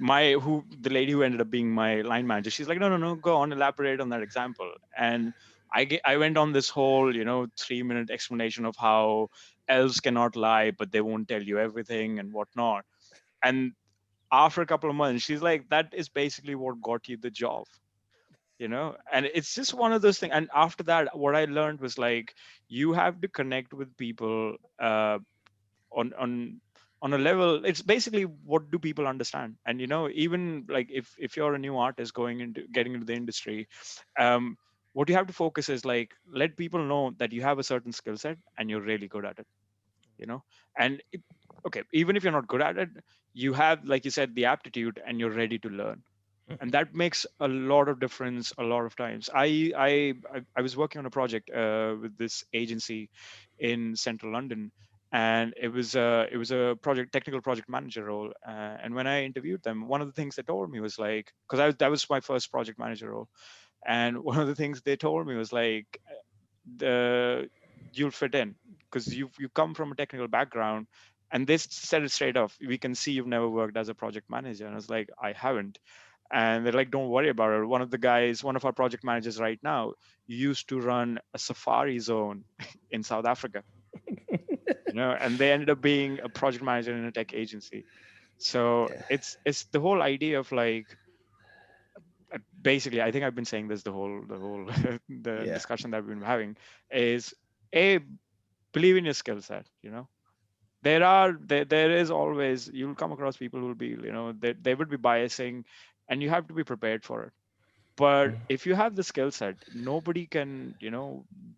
the lady who ended up being my line manager, she's like, no, go on, elaborate on that example. And I went on this whole, 3-minute explanation of how elves cannot lie, but they won't tell you everything and whatnot. And after a couple of months, she's like, that is basically what got you the job, and it's just one of those things. And after that, what I learned was like, you have to connect with people on on a level. It's basically, what do people understand? And even like, if you're a new artist getting into the industry, what you have to focus is like, let people know that you have a certain skill set and you're really good at it, and okay, even if you're not good at it, you have, like you said, the aptitude and you're ready to learn. And that makes a lot of difference a lot of times. I was working on a project with this agency in central London, and it was a technical project manager role. And when I interviewed them, one of the things they told me was like, because that was my first project manager role, and one of the things they told me was like, the you'll fit in because you come from a technical background. And they said it straight off: we can see you've never worked as a project manager. And I was like, I haven't. And they're like, don't worry about it. One of our project managers right now used to run a safari zone in South Africa, and they ended up being a project manager in a tech agency. So it's the whole idea of like, basically, I think I've been saying this the whole the discussion that we've been having is, believe in your skill set. There is always, you'll come across people who will be, they would be biasing, and you have to be prepared for it. But if you have the skill set, nobody can,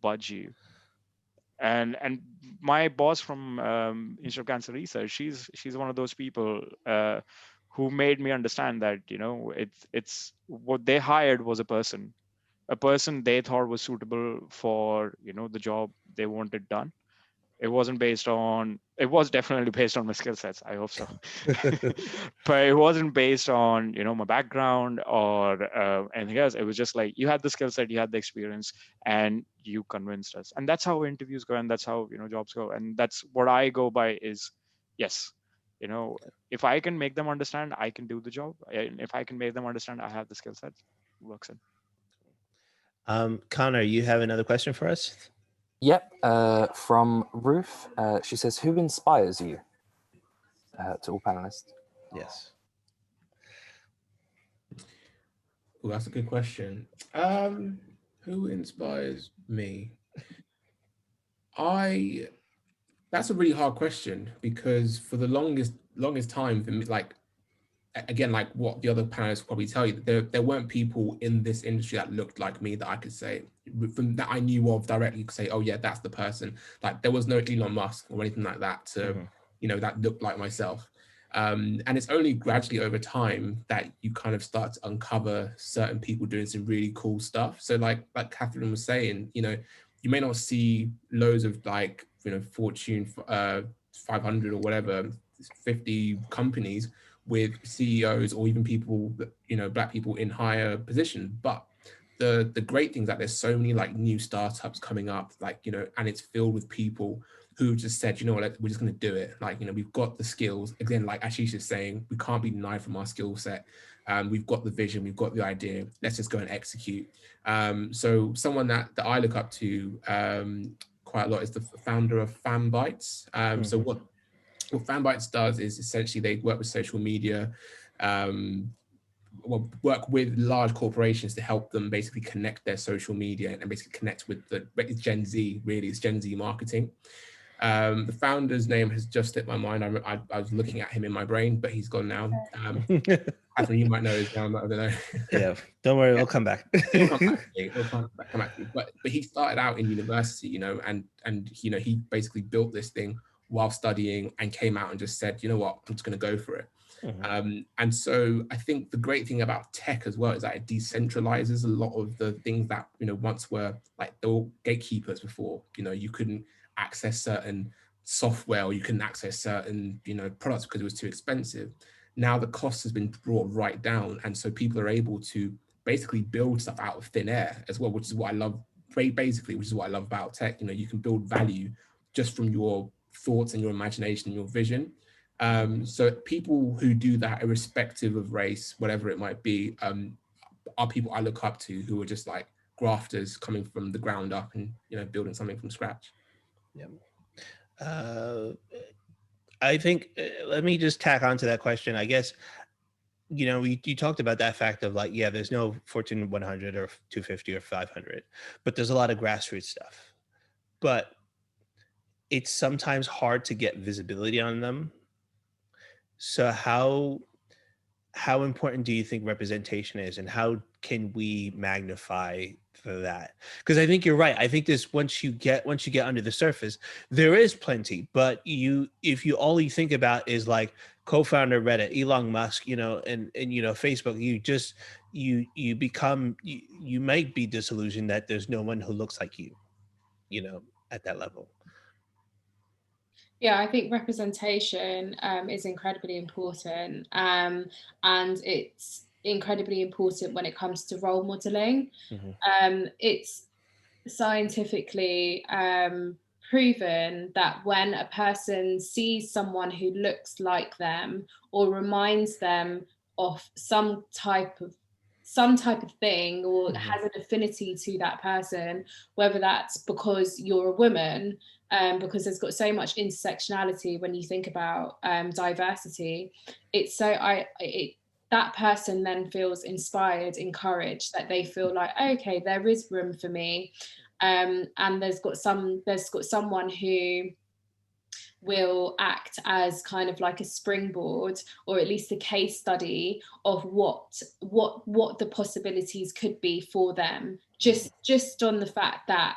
budge you. And my boss from Institute of Cancer Research, she's one of those people who made me understand that, it's what they hired was a person they thought was suitable for, the job they wanted done. It was definitely based on my skill sets, I hope so. But it wasn't based on, my background or anything else. It was just like, you had the skill set, you had the experience, and you convinced us. And that's how interviews go, and that's how, jobs go. And that's what I go by is, yes, if I can make them understand, I can do the job. And if I can make them understand I have the skill set, it works in. Connor, you have another question for us? Yep, from Ruth. She says, who inspires you? To all panelists. Yes. Well, that's a good question. Who inspires me? That's a really hard question, because for the longest time for me, like, again, like what the other panelists probably tell you, there weren't people in this industry that looked like me that I could say, from that I knew of directly, could say, oh yeah, that's the person. Like, there was no Elon Musk or anything like that to, that looked like myself. And it's only gradually over time that you kind of start to uncover certain people doing some really cool stuff. So like Kathryn was saying, you may not see loads of like, Fortune 500 or whatever, 50 companies with CEOs or even people, Black people in higher positions. But the great thing is that there's so many like new startups coming up, like, and it's filled with people who just said, we're just going to do it. Like, we've got the skills. Again, like Ashish is saying, we can't be denied from our skill set. We've got the vision, we've got the idea. Let's just go and execute. So someone that I look up to quite a lot is the founder of FanBytes. So what FanBytes does is essentially they work with social media, work with large corporations to help them basically connect their social media and basically connect with it's Gen Z, really. It's Gen Z marketing. The founder's name has just slipped my mind. I was looking at him in my brain, but he's gone now. Kathryn, you might know his name. I don't know. Yeah, don't worry, we'll come back. He'll come back to me. He'll come back to me. But he started out in university, and he basically built this thing while studying and came out and just said, you know what, I'm just going to go for it. And so I think the great thing about tech as well is that it decentralizes a lot of the things that, once were like the gatekeepers before. You couldn't access certain software, or you couldn't access certain, products because it was too expensive. Now the cost has been brought right down. And so people are able to basically build stuff out of thin air as well, which is what I love, basically, which is what I love about tech. You can build value just from your thoughts and your imagination and your vision. So people who do that, irrespective of race, whatever it might be, are people I look up to, who are just like grafters coming from the ground up and, you know, building something from scratch. Yeah. I think, let me just tack on to that question. I guess, you know, you talked about that fact of like, yeah, there's no Fortune 100 or 250 or 500, but there's a lot of grassroots stuff. But it's sometimes hard to get visibility on them. So how important do you think representation is, and how can we magnify for that? Because I think you're right. I think this, once you get under the surface, there is plenty, but if you all you think about is like co-founder Reddit, Elon Musk, you know, and you know, Facebook, you might be disillusioned that there's no one who looks like you know, at that level. Yeah, I think representation is incredibly important, and it's incredibly important when it comes to role modeling. It's scientifically proven that when a person sees someone who looks like them or reminds them of some type of thing, or has an affinity to that person, whether that's because you're a woman, because there's got so much intersectionality when you think about diversity, it's so that person then feels inspired, encouraged, that they feel like, okay, there is room for me, and there's got someone who will act as kind of like a springboard, or at least a case study of what the possibilities could be for them, just on the fact that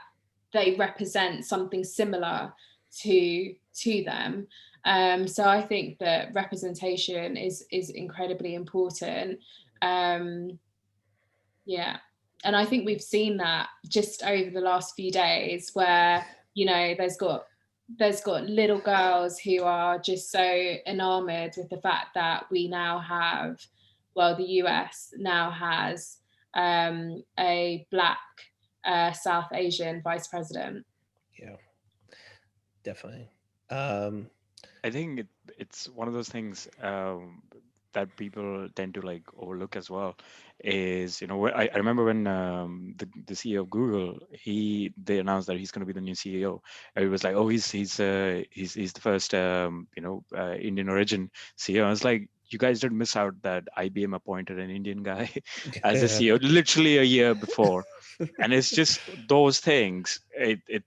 they represent something similar to them. So I think that representation is incredibly important. Yeah, and I think we've seen that just over the last few days, where, you know, there's got little girls who are just so enamored with the fact that we now have, well, the US now has a Black South Asian vice president. Yeah, definitely. I think it's one of those things that people tend to like overlook as well. Is, you know, I remember when the CEO of Google, they announced that he's going to be the new CEO. And it was like, oh, he's the first Indian origin CEO. I was like, you guys didn't miss out that IBM appointed an Indian guy as a CEO literally a year before. And it's just those things. It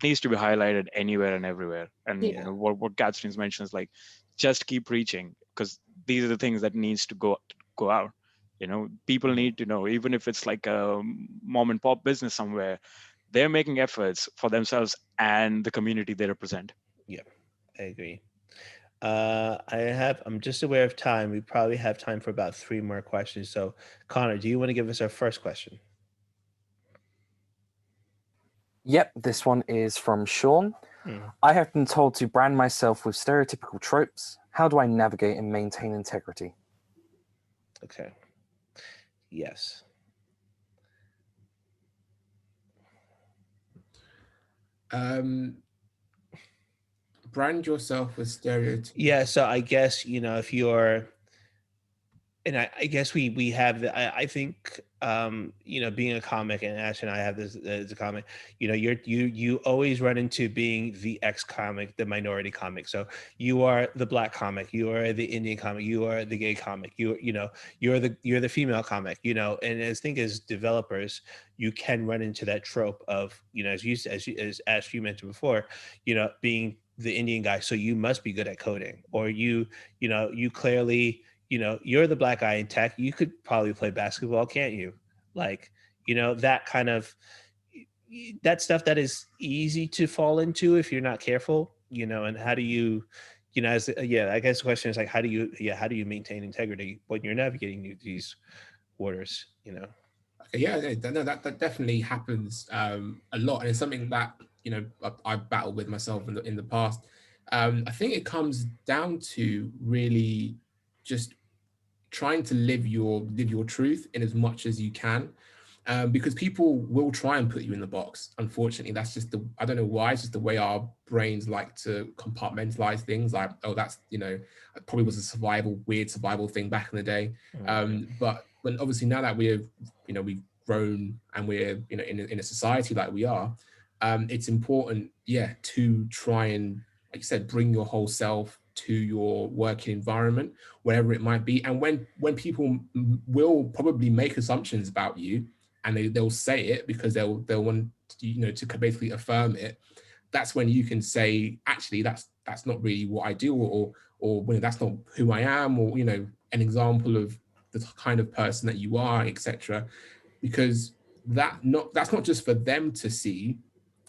needs to be highlighted anywhere and everywhere. And you know, what Kathryn's mentioned is like, just keep preaching, because these are the things that needs to go out. You know, people need to know, even if it's like a mom and pop business somewhere, they're making efforts for themselves and the community they represent. Yeah, I agree. I'm just aware of time. We probably have time for about 3 more questions. So Connor, do you want to give us our first question? Yep, this one is from Sean. I have been told to brand myself with stereotypical tropes. How do I navigate and maintain integrity? Okay. Yes. Brand yourself with stereotypes. Yeah, so I guess, you know, if you're, and I guess we have I think you know, being a comic, and Ash and I have this as a comic, you know, you always run into being the X comic, the minority comic. So you are the Black comic, you are the Indian comic, you are the gay comic, you're the female comic, you know. And I think as developers, you can run into that trope of, you know, as Ash, you mentioned before, you know, being the Indian guy, so you must be good at coding, or you know, you clearly, you know, you're the Black guy in tech, you could probably play basketball, can't you? Like, you know, that kind of, that stuff that is easy to fall into if you're not careful, you know. And how do you, you know, as I guess the question is like, how do you maintain integrity when you're navigating these waters, you know? Yeah, no, that definitely happens a lot, and it's something that, you know, I've battled with myself in the past. I think it comes down to really just trying to live your truth in as much as you can, because people will try and put you in the box. Unfortunately, that's just I don't know why, it's just the way our brains like to compartmentalize things. Like, oh, that's, you know, it probably was a weird survival thing back in the day. But when obviously now that we've grown and we're, you know, in a society like we are, it's important, yeah, to try and, like you said, bring your whole self to your working environment, whatever it might be. And when people will probably make assumptions about you, and they'll say it because they'll want, you know, to basically affirm it, that's when you can say, actually, that's not really what I do, or you know, that's not who I am, or, you know, an example of the kind of person that you are, etc. Because that's not just for them to see,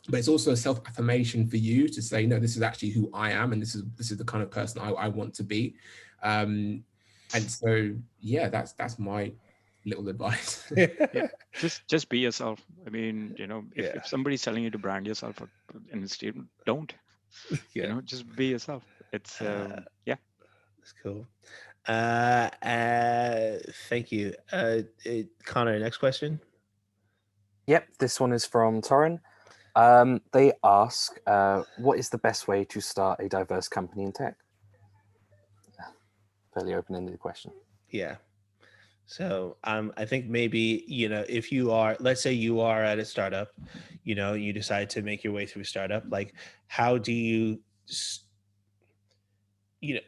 but it's also a self-affirmation for you to say, no, this is actually who I am, and this is the kind of person I want to be. And so, yeah, that's my little advice. Yeah, just be yourself. I mean, you know, if somebody's telling you to brand yourself in a statement, don't. You know, just be yourself. It's yeah. That's cool. Thank you. Connor, next question. Yep, this one is from Torrin. They ask, what is the best way to start a diverse company in tech? Fairly open-ended question. Yeah. So I think maybe, you know, if you are, let's say you are at a startup, you know, you decide to make your way through a startup, like how do you, you know,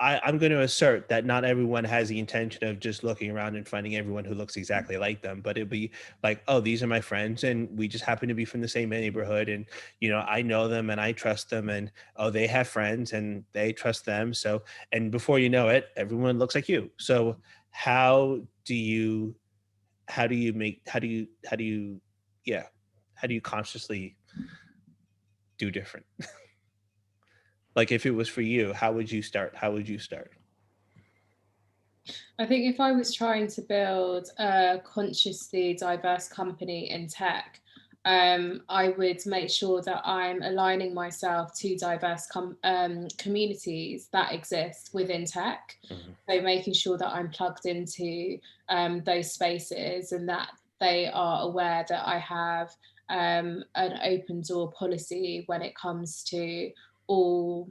I'm going to assert that not everyone has the intention of just looking around and finding everyone who looks exactly like them, but it'd be like, oh, these are my friends and we just happen to be from the same neighborhood, and, you know, I know them and I trust them, and, oh, they have friends and they trust them. So, and before you know it, everyone looks like you. So how do you consciously do different? Like if it was for you, how would you start? I think if I was trying to build a consciously diverse company in tech, I would make sure that I'm aligning myself to diverse communities that exist within tech. Mm-hmm. So making sure that I'm plugged into those spaces, and that they are aware that I have an open door policy when it comes to all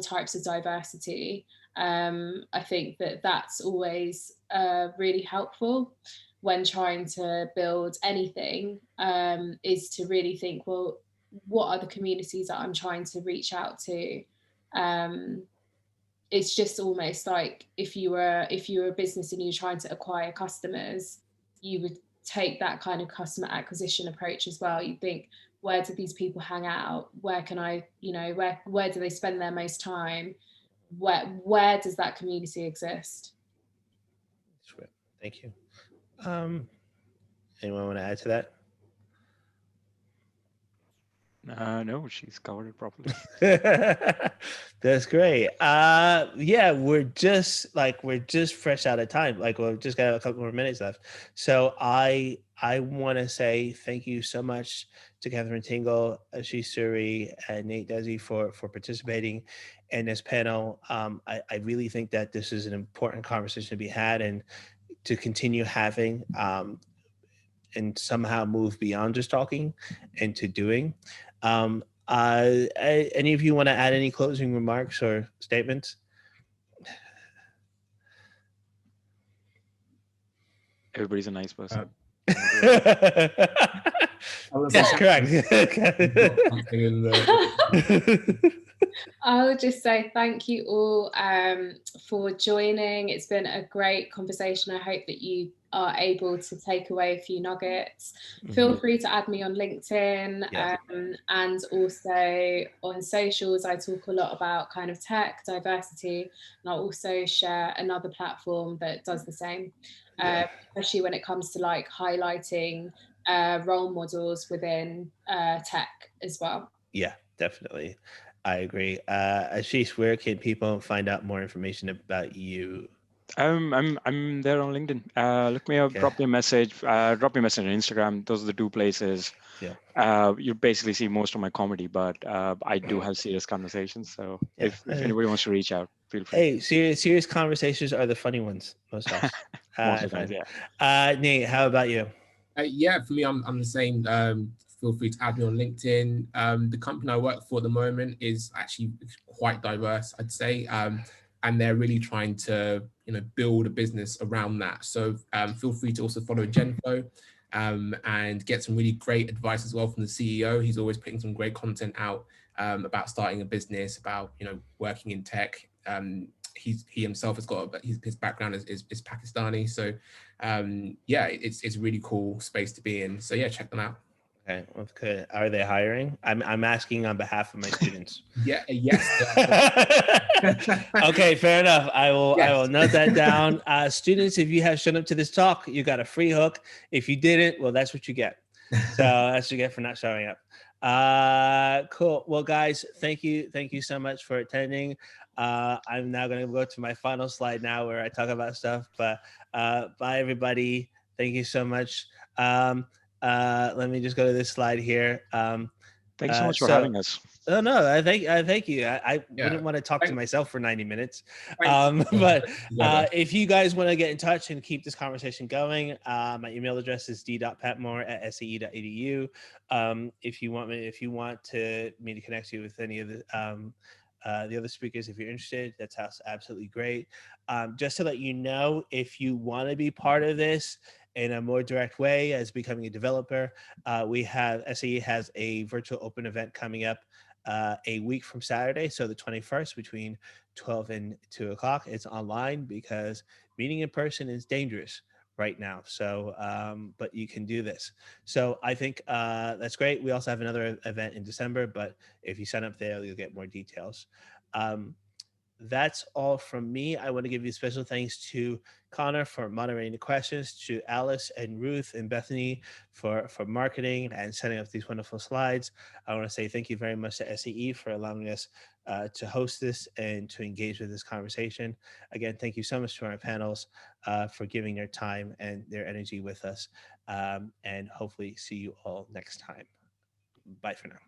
types of diversity. I think that that's always really helpful when trying to build anything, is to really think, well, what are the communities that I'm trying to reach out to? It's just almost like if you were a business and you're trying to acquire customers, you would take that kind of customer acquisition approach as well. You think, where do these people hang out? Where can I, you know, where do they spend their most time? Where does that community exist? Thank you. Anyone want to add to that? No, she's covered it properly. That's great. Yeah, we're just fresh out of time. Like we've just got a couple more minutes left. So I want to say thank you so much to Kathryn Tingle, Ashish Suri, and Nate Dadzie for participating in this panel. I really think that this is an important conversation to be had and to continue having, and somehow move beyond just talking and to doing. Any of you want to add any closing remarks or statements? Everybody's a nice person. That's correct. I'll just say thank you all for joining. It's been a great conversation. I hope that you are able to take away a few nuggets. Mm-hmm. Feel free to add me on LinkedIn, and also on socials. I talk a lot about kind of tech, diversity, and I'll also share another platform that does the same, especially when it comes to like highlighting role models within tech as well. Yeah, definitely. I agree. Ashish, where can people find out more information about you? I'm there on LinkedIn. Look me up, drop me a message. Drop me a message on Instagram. Those are the two places. Yeah. You basically see most of my comedy, but I do have serious conversations. So if anybody wants to reach out, feel free. Hey, serious conversations are the funny ones most times. Most of the times, yeah. Nate, how about you? Yeah, for me, I'm the same. Feel free to add me on LinkedIn. The company I work for at the moment is actually quite diverse, I'd say, and they're really trying to, build a business around that. So feel free to also follow Genflow, and get some really great advice as well from the CEO. He's always putting some great content out about starting a business, about, you know, working in tech. He himself has got his background is Pakistani, so yeah, it's a really cool space to be in. So yeah, check them out. Okay, well, good. Are they hiring? I'm asking on behalf of my students. Yeah, yes. Okay, fair enough. I will Yes. note that down. Students, if you have shown up to this talk, you got a free hook. If you didn't, well, that's what you get. So that's what you get for not showing up. Cool. Well, guys, thank you so much for attending. I'm now going to go to my final slide now where I talk about stuff. But bye, everybody. Thank you so much. Let me just go to this slide here. Thanks so much for having us. Oh, no, I thank you. I Yeah. wouldn't want to talk to myself for 90 minutes. Thanks. But if you guys want to get in touch and keep this conversation going, my email address is d.patmore@sae.edu. If you want me to connect you with any of the other speakers, if you're interested, that's absolutely great. Just to let you know, if you want to be part of this in a more direct way as becoming a developer, we have SAE has a virtual open event coming up a week from Saturday, so the 21st, between 12 and 2 o'clock. It's online because meeting in person is dangerous right now. So, but you can do this. So I think that's great. We also have another event in December, but if you sign up there, you'll get more details. That's all from me. I want to give you special thanks to Connor for moderating the questions, to Alice and Ruth and Bethany for marketing and setting up these wonderful slides. I want to say thank you very much to SAE for allowing us to host this and to engage with this conversation. Again, thank you so much to our panels for giving their time and their energy with us, and hopefully see you all next time. Bye for now.